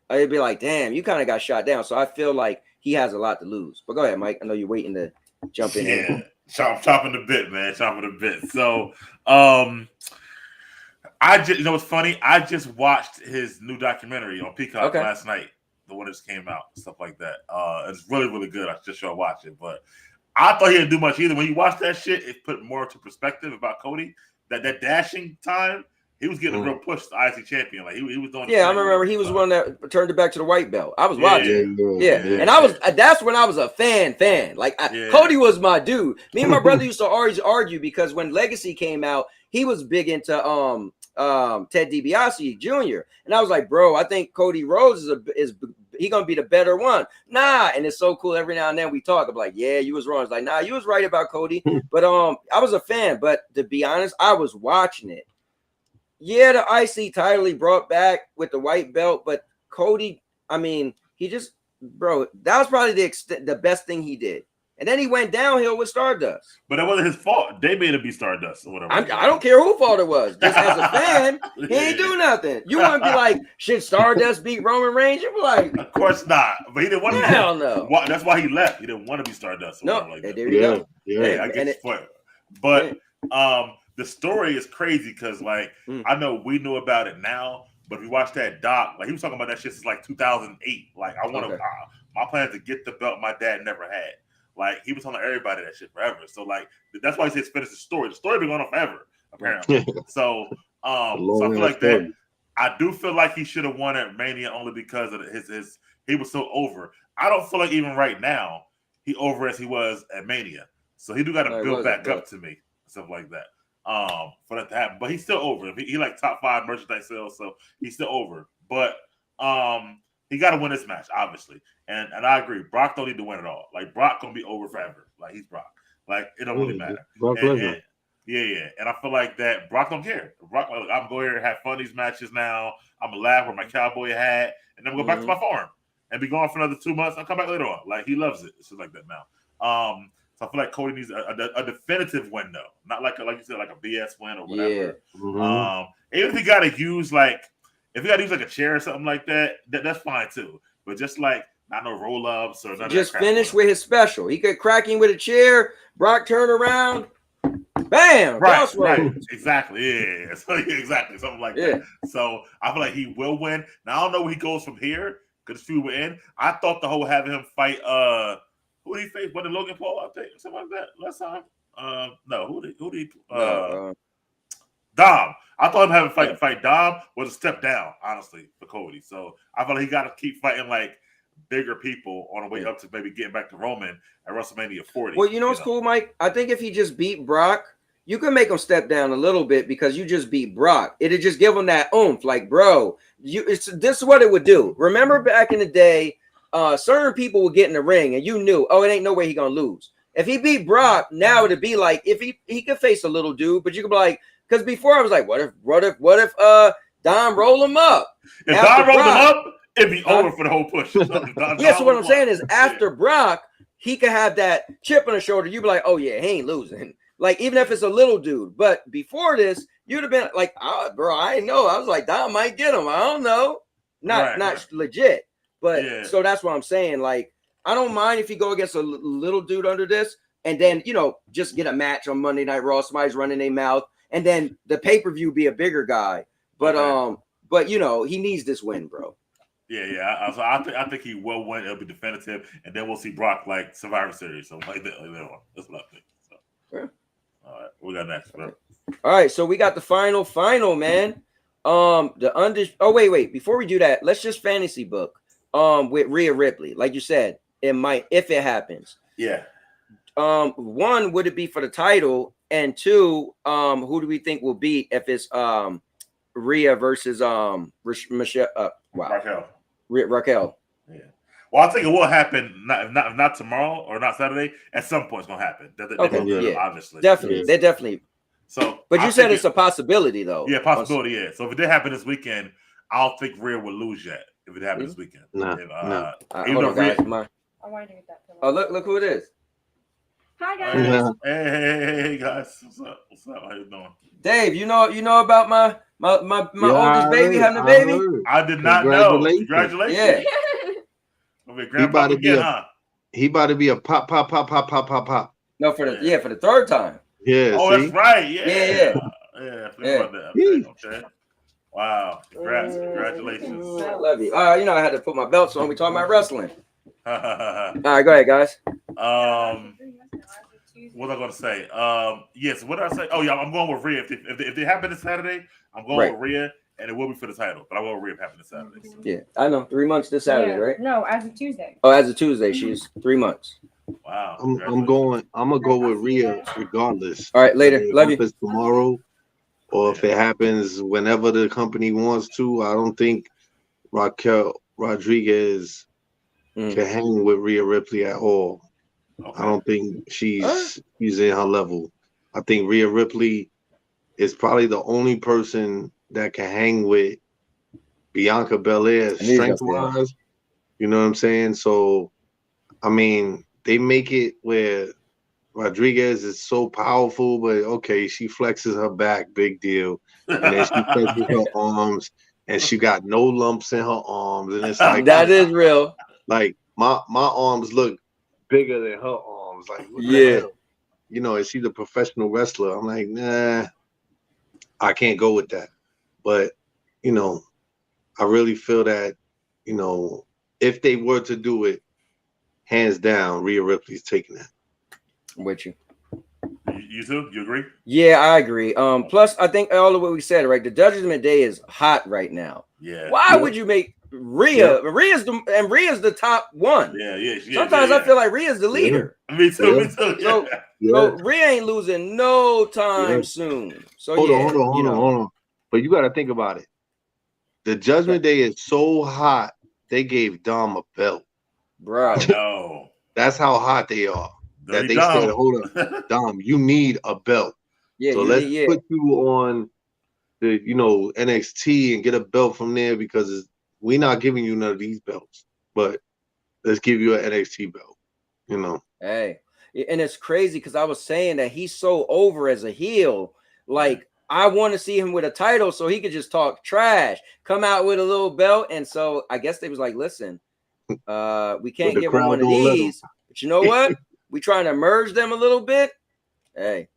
it'd be like, damn, you kind of got shot down. So I feel like he has a lot to lose. But go ahead, Mike. I know you're waiting to jump in. Yeah, chopping the bit, man. Chopping the bit. So, I just, you know what's funny? I just watched his new documentary on Peacock last night. The one that just came out, stuff like that. It's really, really good. I just should watch it. But I thought he didn't do much either. When you watch that shit, it put more into perspective about Cody. That dashing time, he was getting a real push to IC champion. Like he was doing. Yeah, I remember he was one that turned it back to the white belt. I was watching. Yeah. And I was. That's when I was a fan. Like Cody was my dude. Me and my brother used to always argue, because when Legacy came out, he was big into Ted DiBiase Jr. And I was like, bro, I think Cody Rhodes is he gonna be the better one. Nah, and it's so cool. Every now and then we talk. I'm like, yeah, you was wrong. It's like, nah, you was right about Cody. But I was a fan. But to be honest, I was watching it. Yeah, the IC title he brought back with the white belt, but Cody, I mean, he just, bro, that was probably the best thing he did. And then he went downhill with Stardust. But that wasn't his fault. They made him be Stardust or whatever. I don't care whose fault it was. Just as a fan, he ain't do nothing. You wouldn't be like, should Stardust beat Roman Reigns? You'd be like, of course not. But he didn't want to. Hell no. That's why he left. He didn't want to be Stardust. Or no, like that. There you go. Yeah, I get your point. But the story is crazy, because like I know we knew about it now, but if you watch that doc, like he was talking about that shit since like 2008. Like I want to, my plan is to get the belt my dad never had. Like he was telling everybody that shit forever. So like that's why he says finish the story. The story been going on forever, apparently. So I feel like that. I do feel like he should have won at Mania only because of his he was so over. I don't feel like even right now he over as he was at Mania. So he do got to build back up to me, stuff like that. For that to happen, but he's still over. He like top 5 merchandise sales, so he's still over. But he got to win this match, obviously. And I agree. Brock don't need to win at all. Like Brock gonna be over forever. Like he's Brock. Like it don't really matter. And I feel like that Brock don't care. Brock, I'm going here and have fun these matches now. I'm gonna laugh with my cowboy hat, and then we'll go back to my farm and be gone for another 2 months. I'll come back later on. Like he loves it. It's just like that now. So I feel like Cody needs a definitive win, though, not like you said, like a BS win or whatever. Yeah. Even if he got to use like a chair or something like that, that's fine too. But just like not no roll ups or just finish with his special. He could crack him with a chair. Brock turn around, bam, right, exactly, yeah. So exactly something like that. So I feel like he will win. Now I don't know where he goes from here because few were in. I thought the whole having him fight who did he face? What did Logan Paul? I think something like that last time. No, who did Dom? I thought him having fight Dom was a step down, honestly, for Cody. So I feel like he got to keep fighting like bigger people on the way up to maybe getting back to Roman at WrestleMania 40. Well, you know what's cool, Mike? I think if he just beat Brock, you can make him step down a little bit because you just beat Brock. It'd just give him that oomph, like, bro, this is what it would do. Remember back in the day, certain people would get in the ring and you knew, oh, it ain't no way he gonna lose. If he beat Brock, now it'd be like if he could face a little dude, but you could be like, because before I was like, what if Dom roll him up? If Dom rolled him up, it'd be over for the whole push. Yeah, so what I'm saying is after Brock, he could have that chip on his shoulder. You'd be like, oh yeah, he ain't losing. Like, even if it's a little dude. But before this, you'd have been like, oh, bro, I ain't know. I was like, Dom might get him. I don't know. Not legit. But so that's what I'm saying. Like, I don't mind if you go against a little dude under this and then, you know, just get a match on Monday Night Raw. Somebody's running their mouth. And then the pay-per-view be a bigger guy. But you know, he needs this win, bro. Yeah. I think he will win. It'll be definitive, and then we'll see Brock like Survivor Series, something like that. That's what I think. So. Yeah. All right, we got next, bro. All right, so we got the final, man. Oh wait. Before we do that, let's just fantasy book. With Rhea Ripley, like you said, it might if it happens. Yeah. One, would it be for the title? And two, who do we think will beat if it's Rhea versus Michelle? Raquel. Yeah. Well, I think it will happen. Not tomorrow or not Saturday. At some point, it's gonna happen. Obviously, definitely. They're definitely. So, but you said it's a possibility, though. Yeah, possibility. Yeah. So if it did happen this weekend, I don't think Rhea will lose yet. If it happens this weekend, no. Hold on, guys. I wanted to get that pillow. Oh, look who it is. Hi guys. Hey guys. What's up? How you doing? Dave, you know about my oldest baby having a baby? I did not know. Congratulations. Yeah. He about to be a pop. No, for the third time. Yeah. Oh, that's right. Yeah. Yeah. About that. Okay. Wow. Congratulations. I love you. You know, I had to put my belts on. We talking about wrestling. All right, go ahead, guys. What was I going to say? Yes. What did I say? Oh, yeah. I'm going with Rhea. If they happen this Saturday, I'm going with Rhea, and it will be for the title. But I will Rhea happen this Saturday. So. Yeah, I know. 3 months this Saturday, right? No, as of Tuesday. Oh, as of Tuesday, she's 3 months. Wow. I'm gonna go with Rhea regardless. All right, later. Love you. If it's tomorrow, or if it happens whenever the company wants to, I don't think Raquel Rodriguez can hang with Rhea Ripley at all. Okay. I don't think she's in her level. I think Rhea Ripley is probably the only person that can hang with Bianca Belair strength-wise. You know what I'm saying? So, I mean, they make it where Rodriguez is so powerful, but okay, she flexes her back, big deal. And then she flexes her arms, and she got no lumps in her arms. And it's like that is real. Like my arms look bigger than her arms. Like, what the hell? You know, is she the professional wrestler? I'm like, nah, I can't go with that. But, you know, I really feel that, you know, if they were to do it, hands down, Rhea Ripley's taking that. I'm with you. You too? You agree? Yeah, I agree. Plus, I think all of what we said, right? The Judgment Day is hot right now. Yeah. Why would you make Rhea? Yeah. Rhea's the top one. Yeah. Sometimes I feel like Rhea's the leader. Yeah. Me too. So Rhea ain't losing no time soon. So hold on. But you got to think about it. The Judgment Day is so hot. They gave Dom a belt, bro. No, that's how hot they are. That they said, hold on, Dom, you need a belt. Yeah, so let's put you on the, you know, NXT and get a belt from there because we're not giving you none of these belts, but let's give you an NXT belt. You know. Hey, and it's crazy because I was saying that he's so over as a heel, like. I want to see him with a title so he could just talk trash, come out with a little belt. And so I guess they was like, listen, we can't give him one of these. But you know what? We trying to merge them a little bit. Hey.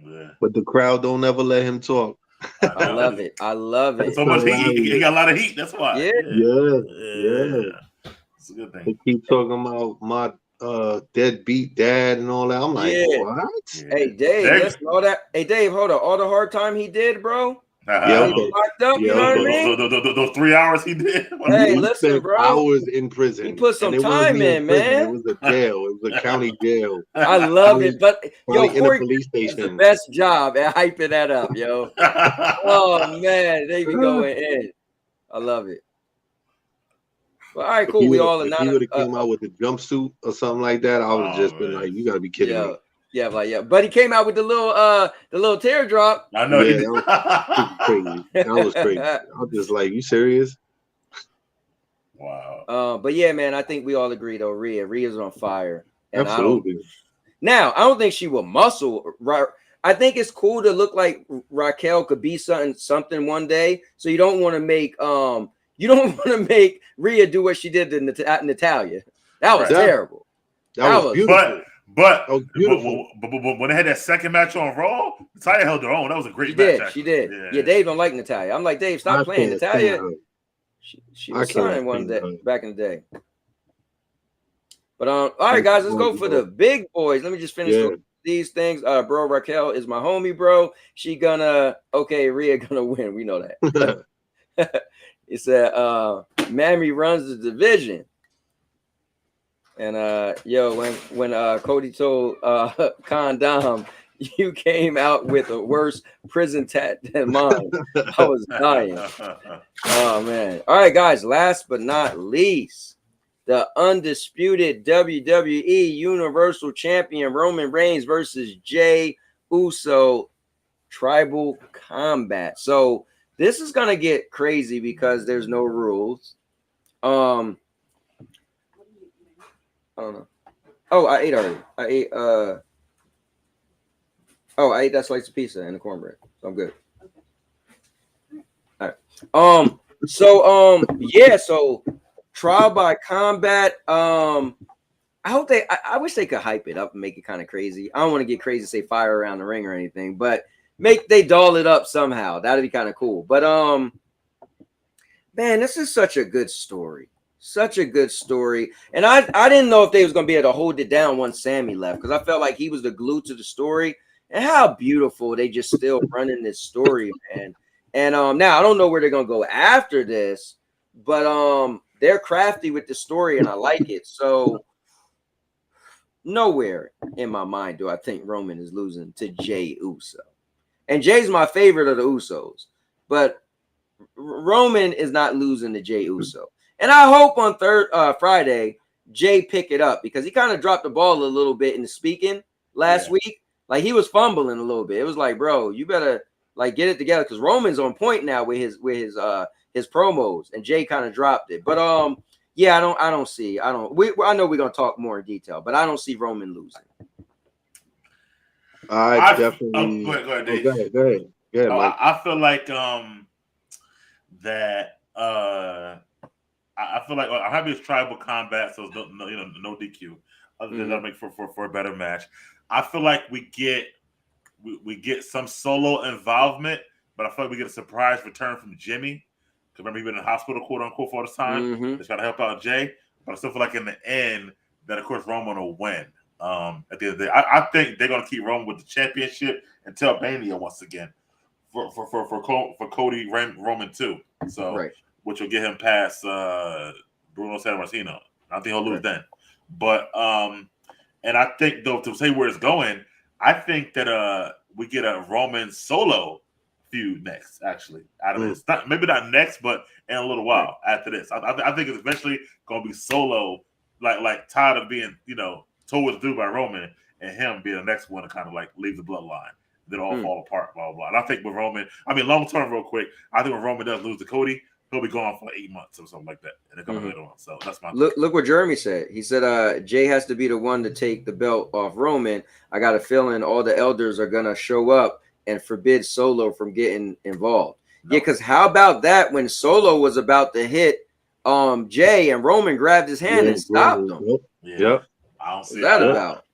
Yeah. But the crowd don't ever let him talk. I love it. So much heat. He got a lot of heat. That's why. Yeah. It's a good thing. They keep talking about my deadbeat dad and all that. I'm like, what? Hey, Dave, listen, all that. Hey, Dave, hold on. All the hard time he did, bro. Yeah, He okay. locked up, Yeah, you know what I okay. mean? Those 3 hours he did. Hey, He listen, spent bro. hours in prison. He put some and it wasn't time even in, prison. It man. was a jail. It was a county jail. I love it, but yo, Probably in a Corey police does the station. best job at hyping that up, yo. Oh man, they be going in. I love it. Well, all right, cool. We all If he would anonymous. have came out with a jumpsuit or something like that, I would have just been like, "You got to be kidding me!" Yeah, like yeah. But he came out with the little teardrop. I know. Yeah, that was crazy. That was crazy. I was just like, "You serious?" Wow. But yeah, man, I think we all agree though. Rhea's on fire, and Absolutely. I don't think she will muscle. Right. I think it's cool to look like Raquel could be something one day. So you don't want to make Rhea do what she did to Natalia. That was terrible. That was beautiful. But beautiful. But when they had that second match on Raw, Natalia held her own. That was a great She match. did. She did. Yeah, Dave don't like Natalia. I'm like, Dave, stop playing. Natalia. She was signed one day back in the day. But all right, guys, let's go for the big boys. Let me just finish these things. Bro, Raquel is my homie, bro. She gonna Rhea gonna win. We know that. It said Mammy runs the division. And when Cody told Condom, you came out with a worse prison tat than mine, I was dying. Oh man. All right, guys, last but not least, the undisputed WWE Universal Champion Roman Reigns versus Jey Uso Tribal Combat. So this is gonna get crazy because there's no rules. I don't know. Oh, I ate already. I ate that slice of pizza and the cornbread. So I'm good. All right. So trial by combat. I hope I wish they could hype it up and make it kind of crazy. I don't want to get crazy, say fire around the ring or anything, but they doll it up somehow. That'd be kind of cool. But man, this is such a good story. Such a good story. And I didn't know if they was going to be able to hold it down once Sammy left, because I felt like he was the glue to the story. And how beautiful they just still running this story, man. And now I don't know where they're going to go after this, but they're crafty with the story and I like it. So nowhere in my mind do I think Roman is losing to Jey Uso. And Jay's my favorite of the Usos, but Roman is not losing to Jey Uso. And I hope on Friday, Jay pick it up, because he kind of dropped the ball a little bit in the speaking last week. Like he was fumbling a little bit. It was like, bro, you better like get it together, because Roman's on point now with his promos, and Jay kind of dropped it. But I know we're gonna talk more in detail, but I don't see Roman losing. I definitely. Go ahead, Dave. Go ahead, Mike. I feel like that. I feel like I'm happy it's tribal combat, so no DQ. Other than that, make for a better match. I feel like we get some solo involvement, but I feel like we get a surprise return from Jimmy. Because remember, he's been in the hospital, quote unquote, for all this time. Just got to help out Jay. But I still feel like in the end that, of course, Roman will win. At the end of the day, I think they're gonna keep Roman with the championship until Mania once again for Cody Roman too. So which will get him past Bruno Sammartino. I think he'll lose then. But and I think though, to say where it's going, I think that we get a Roman solo feud next. Actually, out of this, maybe not next, but in a little while after this. I think it's eventually gonna be solo, like tired of being told what to do by Roman, and him being the next one to kind of like leave the bloodline, then all fall apart, blah, blah, blah. And I think with Roman, long term, real quick, I think when Roman does lose to Cody, he'll be gone for 8 months or something like that, and they're coming later on. So that's my look what Jeremy said. He said Jay has to be the one to take the belt off Roman. I got a feeling all the elders are gonna show up and forbid Solo from getting involved. Yeah, because how about that when Solo was about to hit Jay and Roman grabbed his hand and stopped him? Yep. I don't see that about.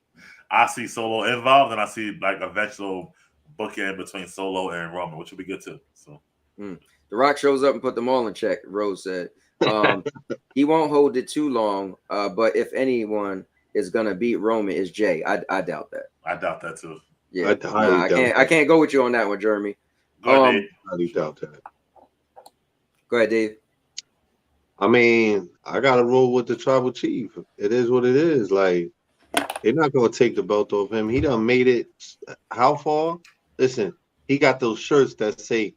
I see Solo involved, and I see like a eventual bookend between Solo and Roman, which would be good too. So The Rock shows up and put them all in check. Rose said he won't hold it too long, but if anyone is gonna beat Roman, is Jay. I doubt that. I doubt that too. Yeah, I can't go with you on that one, Jeremy. Go ahead, Dave. highly doubt that. Go ahead, Dave. I mean, I gotta roll with the tribal chief. It is what it is. Like, they're not gonna take the belt off him. He done made it how far? Listen, he got those shirts that say,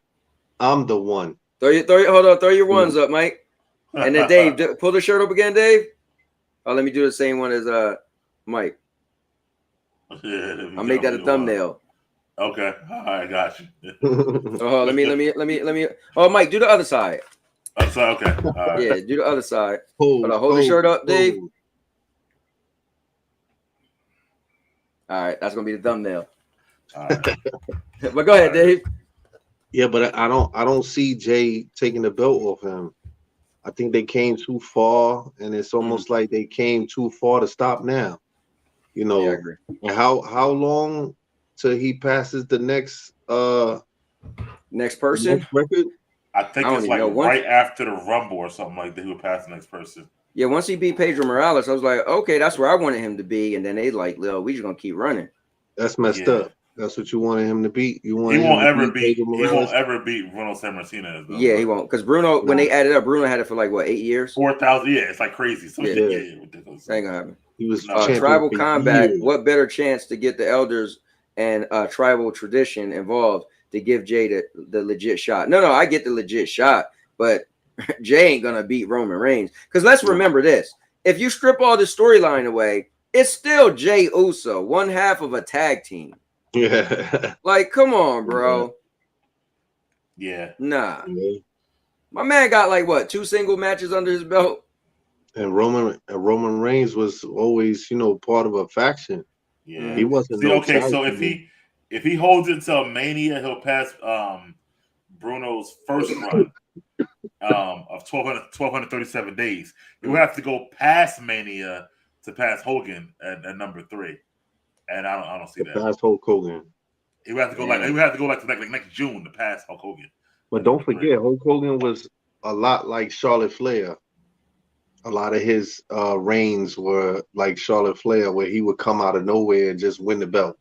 I'm the one. Hold on, throw your ones up, Mike. And then Dave, pull the shirt up again, Dave. Oh, let me do the same one as Mike. I'll make that a thumbnail. Okay, all right, got you. Oh, let me. Oh, Mike, do the other side. So, okay, all right. Yeah, do the other side. Hold the shirt up, Dave. All right, that's gonna be the thumbnail. All right. But go ahead, Dave. Yeah, but I don't see Jay taking the belt off him. I think they came too far, and it's almost like they came too far to stop now. You know, Yeah, I agree. And how long till he passes the next person? next record? I think it's like right after the Rumble or something like that. He would pass the next person. Yeah, once he beat Pedro Morales, I was like, okay, that's where I wanted him to be. And then they like, Lil, we just gonna keep running. That's messed up. That's what you wanted him to beat. You want he him won't to ever beat. He won't ever beat Bruno Sammartino. Yeah, he won't. Because Bruno, when they added up, Bruno had it for like what, 8 years? 4,000. Yeah, it's like crazy. So yeah, ridiculous. That ain't gonna happen. He was tribal combat. What better chance to get the elders and tribal tradition involved to give Jay the legit shot? No, I get the legit shot, but Jay ain't gonna beat Roman Reigns. Because let's remember this: if you strip all the storyline away, it's still Jay Uso, one half of a tag team. Yeah. Like, come on, bro. Yeah. Nah. Yeah. My man got like what, 2 single matches under his belt. And Roman Reigns was always, part of a faction. Yeah, he wasn't. So if he holds it until Mania, he'll pass Bruno's first run of 1,237 days. He will have to go past Mania to pass Hogan at number 3, and I don't see that. Pass Hulk Hogan. He would have to go like next June to pass Hulk Hogan. But don't forget, Hulk Hogan was a lot like Charlotte Flair. A lot of his reigns were like Charlotte Flair, where he would come out of nowhere and just win the belt.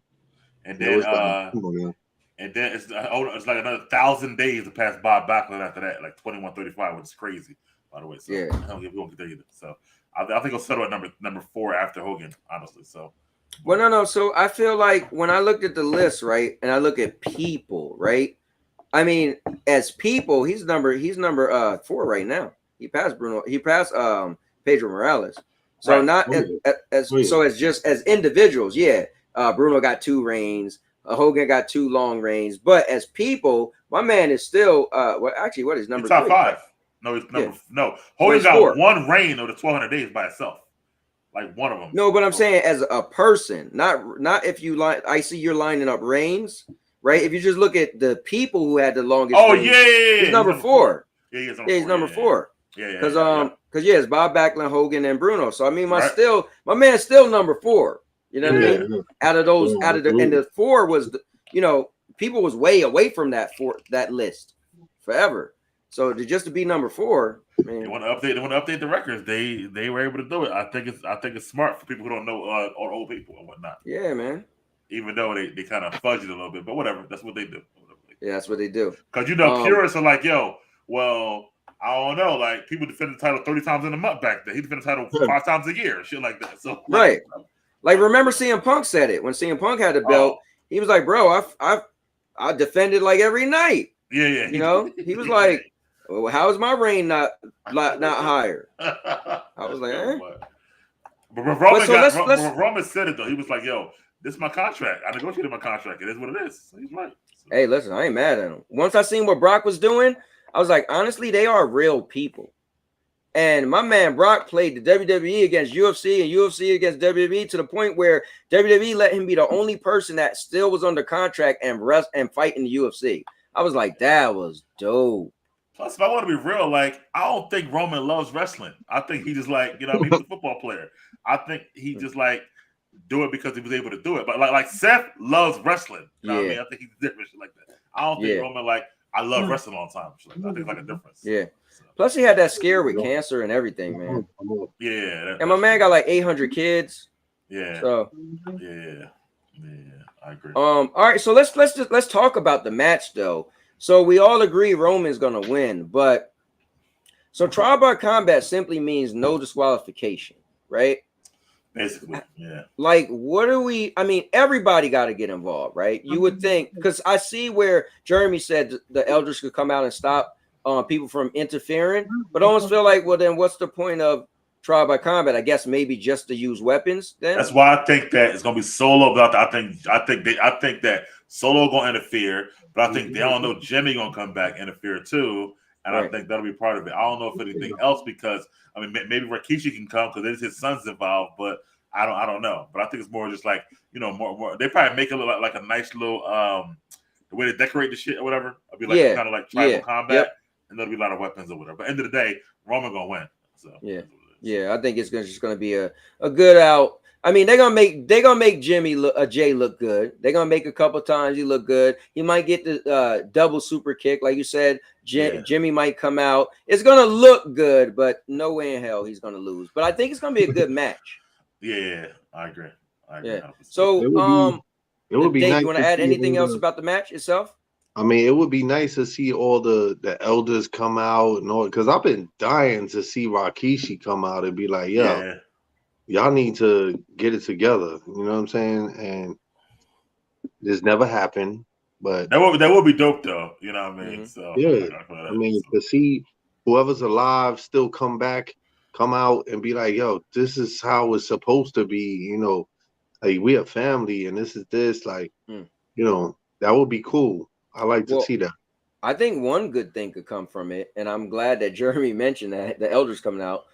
And then, it's like another 1,000 days to pass Bob Backlund after that, like 21:35, which is crazy, by the way. So yeah, we won't get there either. So I think he'll settle at number 4 after Hogan, honestly. So. Well, no. So I feel like when I looked at the list, right, and I look at people, right. I mean, as people, he's number 4 right now. He passed Bruno. He passed Pedro Morales. So not so as just as individuals, yeah. Bruno got 2 reigns. Hogan got 2 long reigns. But as people, my man is still what is number 3? Top 5. No, he's number no. Hogan got 4. 1 reign of the 1,200 days by itself. Like one of them. No, but I'm saying as a person, not if you line. I see you're lining up reigns, right? If you just look at the people who had the longest. Oh reigns, he's number 4. Yeah, he's number 4. Yeah. Because it's Bob Backlund, Hogan, and Bruno. So I mean, my man's still number 4. You know what I mean? Out of the 4 was people was way away from that list forever. So to be number 4, man. They want to update the records. They were able to do it. I think it's smart for people who don't know or old people and whatnot. Yeah, man. Even though they kind of fudge it a little bit, but whatever. That's what they do. Yeah, that's what they do. Because purists are like, yo, well, I don't know. Like people defend the title 30 times in a month back then. He defended the title 5 times a year, shit like that. So right. Like remember CM Punk said it when CM Punk had the belt. He was like, bro, I defended like every night. Yeah. He was like, well, how is my reign not higher? I was like, eh. But Roman said it though. He was like, yo, this is my contract. I negotiated my contract. It is what it is. So he's right. So. Hey, listen, I ain't mad at him. Once I seen what Brock was doing, I was like, honestly, they are real people. And my man Brock played the WWE against UFC and UFC against WWE to the point where WWE let him be the only person that still was under contract and fight in the UFC. I was like, that was dope. Plus, if I want to be real, like, I don't think Roman loves wrestling. I think he just like, he's a football player. I think he just like do it because he was able to do it. But like Seth loves wrestling. You know what I mean? I think he's different shit like that. I don't think Roman like, I love wrestling all the time. I think it's like a difference. Yeah. So. Plus, he had that scare with cancer and everything, man. Yeah. And my man got like 800 kids. Yeah. So. Yeah. I agree. All right. So let's talk about the match though. So we all agree Roman's gonna win, but so trial by combat simply means no disqualification, right? Basically, yeah. Like, what are we? I mean, everybody got to get involved, right? You would think, because I see where Jeremy said the elders could come out and stop people from interfering, but I almost feel like, well, then what's the point of trial by combat? I guess maybe just to use weapons. Then that's why I think that it's gonna be Solo. But I think that Solo gonna interfere, but I think they don't know Jimmy gonna come back interfere too, and I think that'll be part of it. I don't know if anything else because I mean maybe Rikishi can come because his son's involved, but I don't know. But I think it's more just like more. They probably make it look like a nice little the way they decorate the shit or whatever. It'll be like kind of like tribal combat, and there'll be a lot of weapons or whatever. But end of the day, Roman gonna win. So yeah, I think it's just gonna be a good out. I mean, they're gonna make Jay look good. They're gonna make a couple times he look good. He might get the double super kick, like you said. Jimmy might come out. It's gonna look good, but no way in hell he's gonna lose. But I think it's gonna be a good match. Yeah, I agree. Yeah. So it would be Dave, nice. you want to add anything else about the match itself? I mean, it would be nice to see all the elders come out and all, because I've been dying to see Rikishi come out and be like, yo, y'all need to get it together. You know what I'm saying? And this never happened, but that would be dope though. You know what I mean? So yeah, I mean, to see whoever's alive still come out and be like, yo, this is how it's supposed to be. You know, like we a family and this is like, you know, that would be cool. I like to see that. I think one good thing could come from it, and I'm glad that Jeremy mentioned that the elders coming out.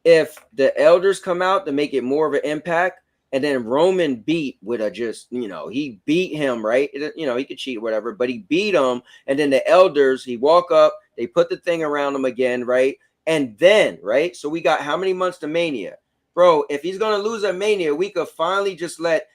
If the elders come out to make it more of an impact, and then Roman beat with he beat him, right? He could cheat or whatever, but he beat him, and then the elders, he walk up, they put the thing around him again, right? And then, right? So we got how many months to Mania? Bro, if he's going to lose at Mania, we could finally just let,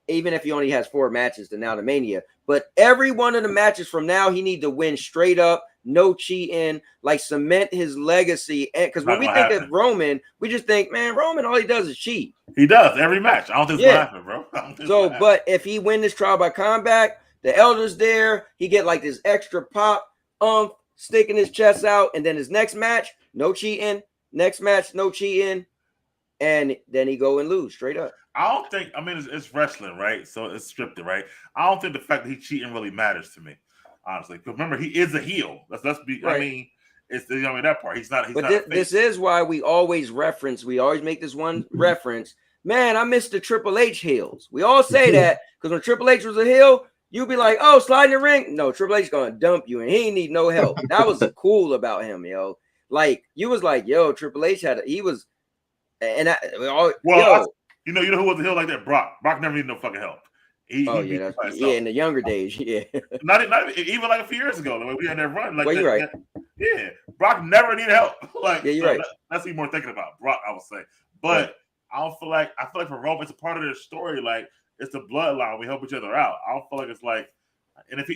even if he only has 4 matches to now to Mania, but every one of the matches from now, he need to win straight up, no cheating, like cement his legacy. And because when we think of Roman, we just think, man, Roman, all he does is cheat. He does every match. I don't think it's gonna happen, bro. So, but if he win this trial by combat, the elders there, he get like this extra pop, sticking his chest out, and then his next match, no cheating. Next match, no cheating, and then he go and lose straight up. I don't think. I mean, it's wrestling, right? So it's scripted, right? I don't think the fact that he's cheating really matters to me, honestly. Because remember, he is a heel. Let's be. Right. I mean, it's that part. He's not. This is why we always make this one reference. Man, I miss the Triple H heels. We all say that because when Triple H was a heel, you'd be like, "Oh, slide in the ring." No, Triple H gonna dump you, and he ain't need no help. That was cool about him, yo. Like you was like, "Yo, Triple H you know who was a heel like that? Brock never needed no fucking help. In the younger days, not even like a few years ago, when we had that run. Like, you're right. Yeah, Brock never needed help. Like, you're right. That's what you're more thinking about, Brock, I would say. But I feel like for Roman, it's a part of their story. Like, it's the bloodline. We help each other out. I don't feel like it's like, and if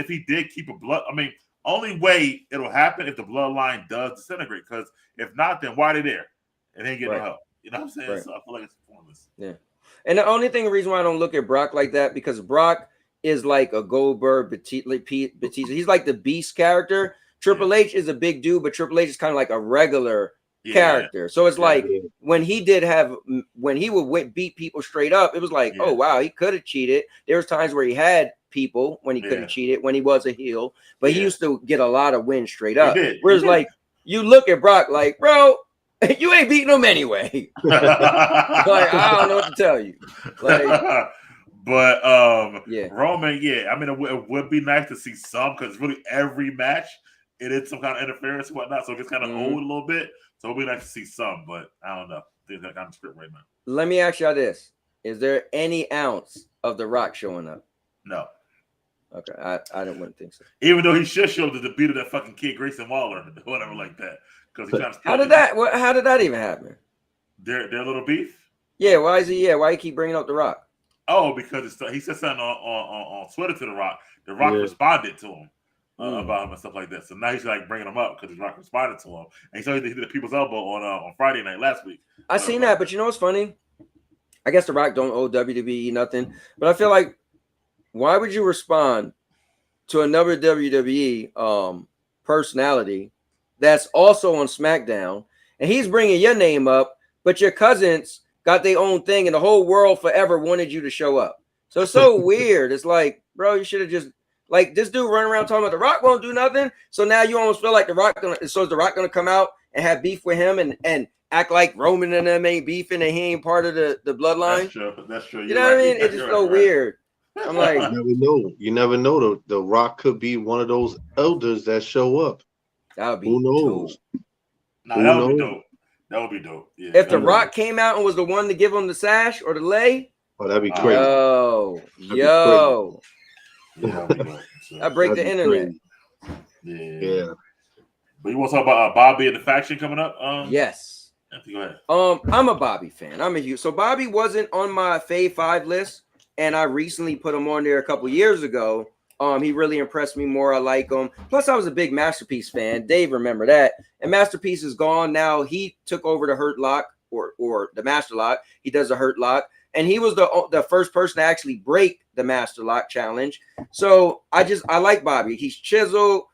he did keep a blood, I mean, only way it'll happen if the bloodline does disintegrate. Because if not, then why are they there? And they ain't getting no help. You know what I'm saying? Right. So I feel like it's pointless. Yeah. And the reason why I don't look at Brock like that, because Brock is like a Goldberg, Batista. He's like the beast character. Triple H is a big dude, but Triple H is kind of like a regular character. So it's like when he would beat people straight up, it was like, oh wow, he could have cheated. There was times where he had people when he could have cheated when he was a heel, but he used to get a lot of wins straight up. Whereas like you look at Brock like, bro, you ain't beating him anyway. Like, I don't know what to tell you. Like, but Roman, I mean, it would be nice to see some, because really every match it is some kind of interference and whatnot, so it gets kind of old a little bit. So it'd be nice to see some, but I don't know. Things that kind of script right now. Let me ask y'all this: is there any ounce of The Rock showing up? No. Okay, I wouldn't think so. Even though he should show up to the beat of that fucking kid Grayson Waller or whatever like that. How did that even happen? Their little beef? Yeah, why you keep bringing up The Rock? Oh, because he said something on Twitter to The Rock. The Rock responded to him about him and stuff like that. So now he's like bringing him up because The Rock responded to him. And so he did the people's elbow on Friday night last week. I seen that, but you know what's funny? I guess The Rock don't owe WWE nothing, but I feel like, why would you respond to another WWE personality that's also on SmackDown, and he's bringing your name up, but your cousins got their own thing, and the whole world forever wanted you to show up. So it's so weird. It's like, bro, you should have just like this dude running around talking about The Rock won't do nothing. So now you almost feel like The Rock is The Rock gonna come out and have beef with him and act like Roman and them ain't beefing and he ain't part of the bloodline. That's true. That's true. You know what I mean? It's just so weird. I'm like, You never know. You never know. The Rock could be one of those elders that show up. that would be Who knows? dope. No, that would be dope. That would be dope. Yeah. If The Rock came out and was the one to give him the sash or the lay, Oh, that'd be crazy. Yo. Yeah, that'd be dope. So, I break the internet. Yeah. But you want to talk about Bobby and the faction coming up? Yes. Go ahead. I'm a Bobby fan. I'm a huge. So Bobby wasn't on my Fave 5 list, and I recently put him on there a couple years ago. He really impressed me more. I like him. Plus, I was a big Masterpiece fan. Dave, remember that. And Masterpiece is gone now. He took over the Hurt Lock or the Master Lock. He does the Hurt Lock, and he was the first person to actually break the Master Lock challenge. So I like Bobby. He's chiseled.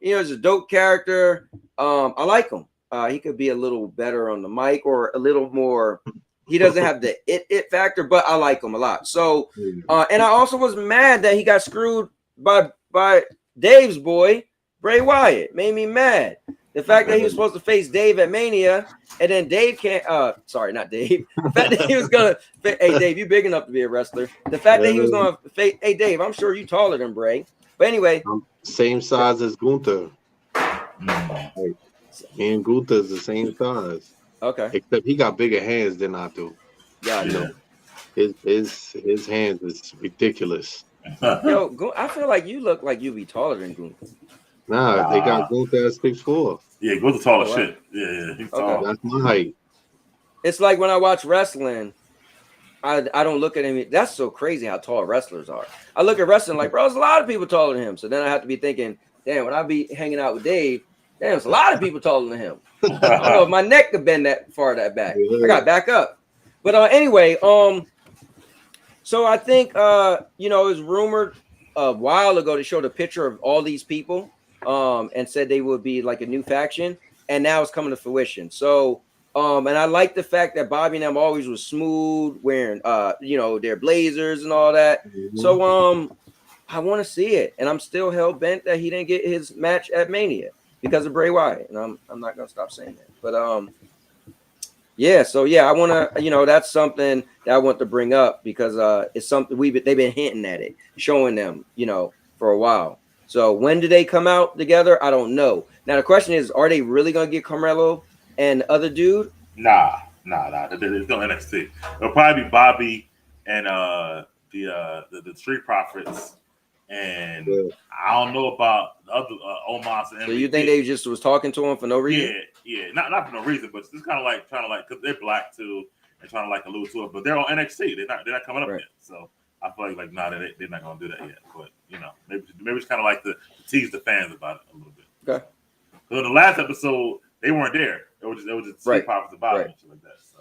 He's a dope character. I like him. He could be a little better on the mic or a little more. He doesn't have the it factor, but I like him a lot. So, and I also was mad that he got screwed by Dave's boy, Bray Wyatt. Made me mad. The fact that he was supposed to face Dave at Mania, and then Dave can't. Sorry, not Dave. The fact that he was gonna. Hey, Dave, you big enough to be a wrestler. The fact that he was gonna face. Hey, Dave, I'm sure you taller than Bray. But anyway, same size as Gunther. Me and Gunther is the same size. Okay. Except he got bigger hands than I do. Yeah, you know. His hands is ridiculous. Yo, I feel like you look like you be taller than Gunther. Nah, they got Gunther at 6'4". Yeah, Gunther tall as shit. Yeah, he's tall. That's my height. It's like when I watch wrestling, I don't look at him. That's so crazy how tall wrestlers are. I look at wrestling like, bro, there's a lot of people taller than him. So then I have to be thinking, damn, when I be hanging out with Dave, damn, there's a lot of people taller than him. I don't know if my neck could bend that far that back. I got back up. But anyway, so I think it was rumored a while ago to show the picture of all these people and said they would be like a new faction, and now it's coming to fruition. So and I like the fact that Bobby and them always was smooth, wearing their blazers and all that. So I want to see it, and I'm still hell bent that he didn't get his match at Mania because of Bray Wyatt, and I'm not gonna stop saying that. But I want to, that's something that I want to bring up because it's something they've been hinting at it, showing them, for a while. So when do they come out together? I don't know. Now the question is, are they really gonna get Carmelo and the other dude? Nah. There's no NXT. It'll probably be Bobby and the Street Profits. And I don't know about the other Omos and MVP. So you think they just was talking to him for no reason? Yeah, not for no reason, but it's kind of like trying to because they're black too and trying to allude to it. But they're on NXT. They're not coming up yet. So I feel like they're not gonna do that yet. But maybe it's kind of like to tease the fans about it a little bit. Okay. So in the last episode, they weren't there. It was just Street Profits about it and shit like that. So.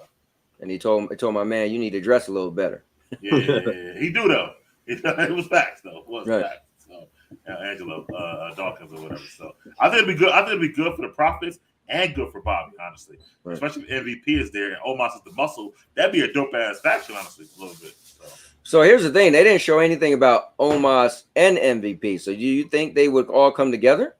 And he told my man, you need to dress a little better. Yeah. He do though. It was facts though. It was facts. So Angelo Dawkins or whatever. So I think it'd be good. I think it'd be good for the Profits and good for Bobby, honestly. Right. Especially if MVP is there and Omos is the muscle. That'd be a dope ass faction, honestly, a little bit. So here's the thing: they didn't show anything about Omos and MVP. So do you think they would all come together?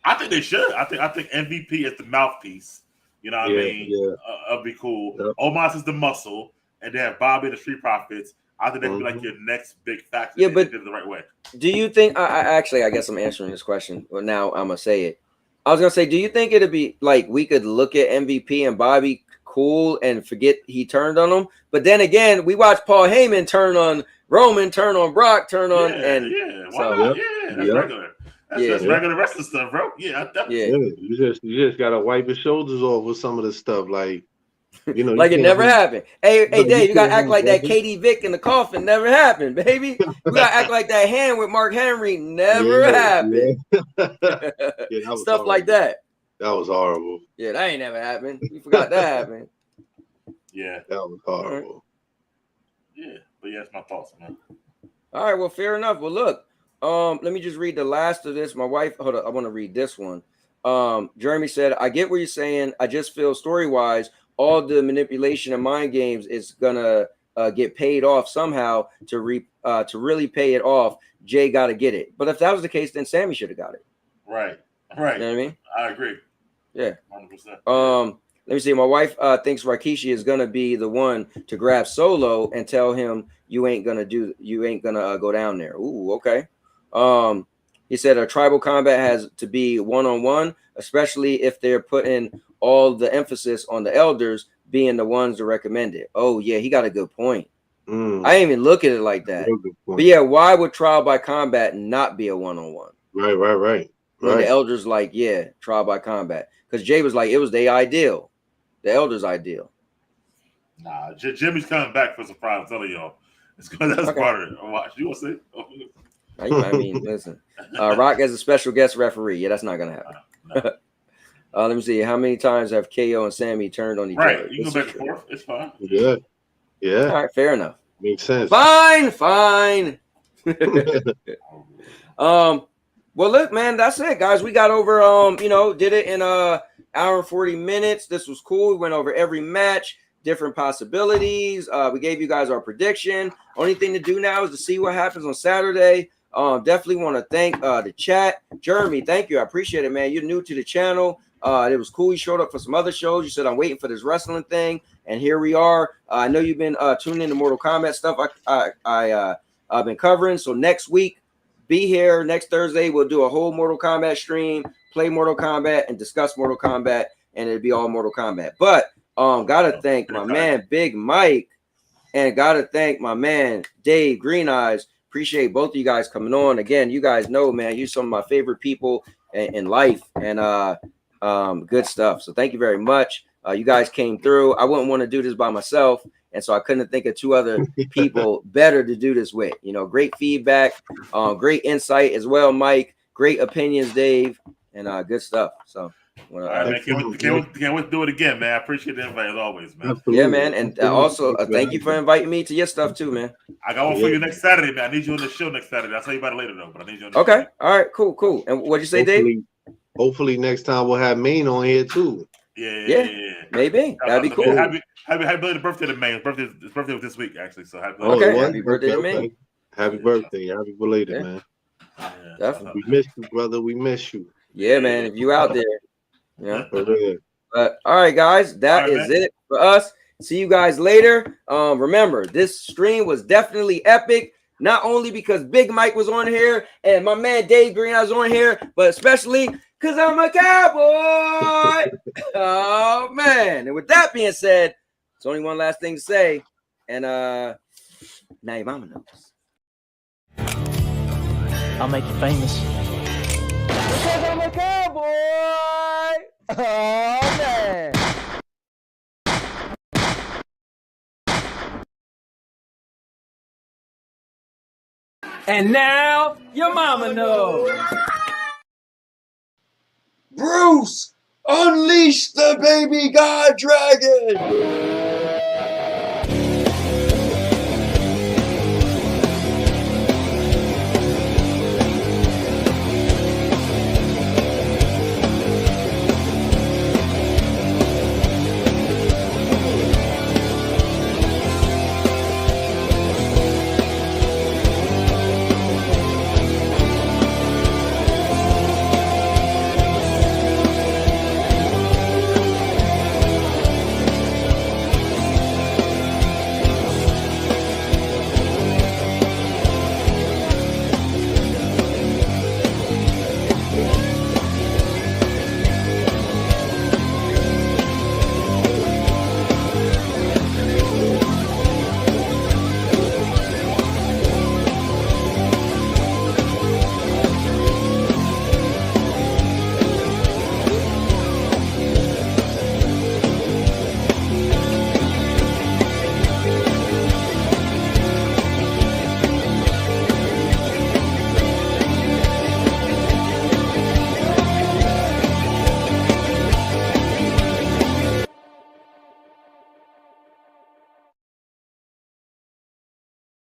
I think they should. I think MVP is the mouthpiece. You know what I mean? Yeah. That'd be cool. Yep. Omos is the muscle, and they have Bobby and the Street Profits. I think that could be like your next big faction. Yeah, but did it the right way. Do you think? I guess I'm answering this question. Well, now I'm gonna say it. I was gonna say, do you think it'd be like we could look at MVP and Bobby cool and forget he turned on them? But then again, we watched Paul Heyman turn on Roman, turn on Brock, turn on why not? That's regular. That's regular wrestling stuff, bro. You just gotta wipe your shoulders off with some of the stuff, like like it never happened. Hey, Dave, you gotta act like that Katie Vick in the coffin never happened, baby. You gotta act like that hand with Mark Henry never happened. Stuff horrible. Like that. That was horrible. Yeah, that ain't never happened. You forgot that happened. Yeah, that was horrible. Yeah, but that's my thoughts, man. All right, well, fair enough. Well, look, Let me just read the last of this. My wife, hold up, I want to read this one. Jeremy said, I get what you're saying. I just feel story-wise, all the manipulation and mind games is gonna get paid off somehow to really pay it off. Jay got to get it. But if that was the case, then Sammy should have got it. Right. You know what I mean? I agree. Yeah. 100%. Let me see. My wife thinks Rikishi is gonna be the one to grab Solo and tell him you ain't gonna go down there. Ooh, okay. He said a tribal combat has to be one-on-one, especially if they're putting all the emphasis on the elders being the ones to recommend it. Oh yeah, he got a good point. I didn't even look at it like that. But yeah, why would trial by combat not be a one-on-one? Right. When the elders like, yeah, trial by combat. Because Jay was like, it was the ideal. The elders' ideal. Nah, Jimmy's coming back for a surprise. I'm telling y'all. That's part of it. Watch. You want to see? I mean, listen. Rock as a special guest referee. Yeah, that's not going to happen. No. Let me see. How many times have KO and Sammy turned on each other? Right. You can go back and forth. It's fine. Yeah. All right. Fair enough. Makes sense. Fine. Well, look, man, that's it, guys. We got over, did it in hour and 40 minutes. This was cool. We went over every match, different possibilities. We gave you guys our prediction. Only thing to do now is to see what happens on Saturday. Definitely want to thank the chat. Jeremy, thank you. I appreciate it, man. You're new to the channel. It was cool. You showed up for some other shows. You said, I'm waiting for this wrestling thing. And here we are. I know you've been tuning into Mortal Kombat stuff I've been covering. So next week, be here. Next Thursday, we'll do a whole Mortal Kombat stream, play Mortal Kombat, and discuss Mortal Kombat. And it'll be all Mortal Kombat. But gotta thank my man, Big Mike. And gotta thank my man, Dave Green Eyes. Appreciate both of you guys coming on. Again, you guys know, man, you're some of my favorite people in life. And good stuff. So thank you very much. You guys came through. I wouldn't want to do this by myself. And so I couldn't think of two other people better to do this with. Great feedback, great insight as well, Mike. Great opinions, Dave, and good stuff. So, all right, man. Can't wait to do it again, man. I appreciate the invite as always, man. Absolutely. Yeah, man. And also, thank you for inviting me to your stuff too, man. I got one for you next Saturday, man. I need you on the show next Saturday. I'll tell you about it later, though. But I need you on the show. show. All right. Cool. And what'd you say, Dave? Hopefully next time we'll have Maine on here too. Yeah. Maybe. That'd be cool. Happy belated birthday to May. His birthday was this week, actually. So happy birthday to May. Happy birthday. Happy belated, man. Yeah, definitely. We miss you, brother. We miss you. Yeah, man. If you out there. Yeah. For But all right, guys. That is it for us. See you guys later. Remember, this stream was definitely epic. Not only because Big Mike was on here and my man Dave Green was on here, but especially because I'm a cowboy. Oh, man. And with that being said, there's only one last thing to say. And now your mama knows. I'll make you famous. Because I'm a cowboy. Oh, man. And now your mama knows. Bruce, unleash the baby god dragon!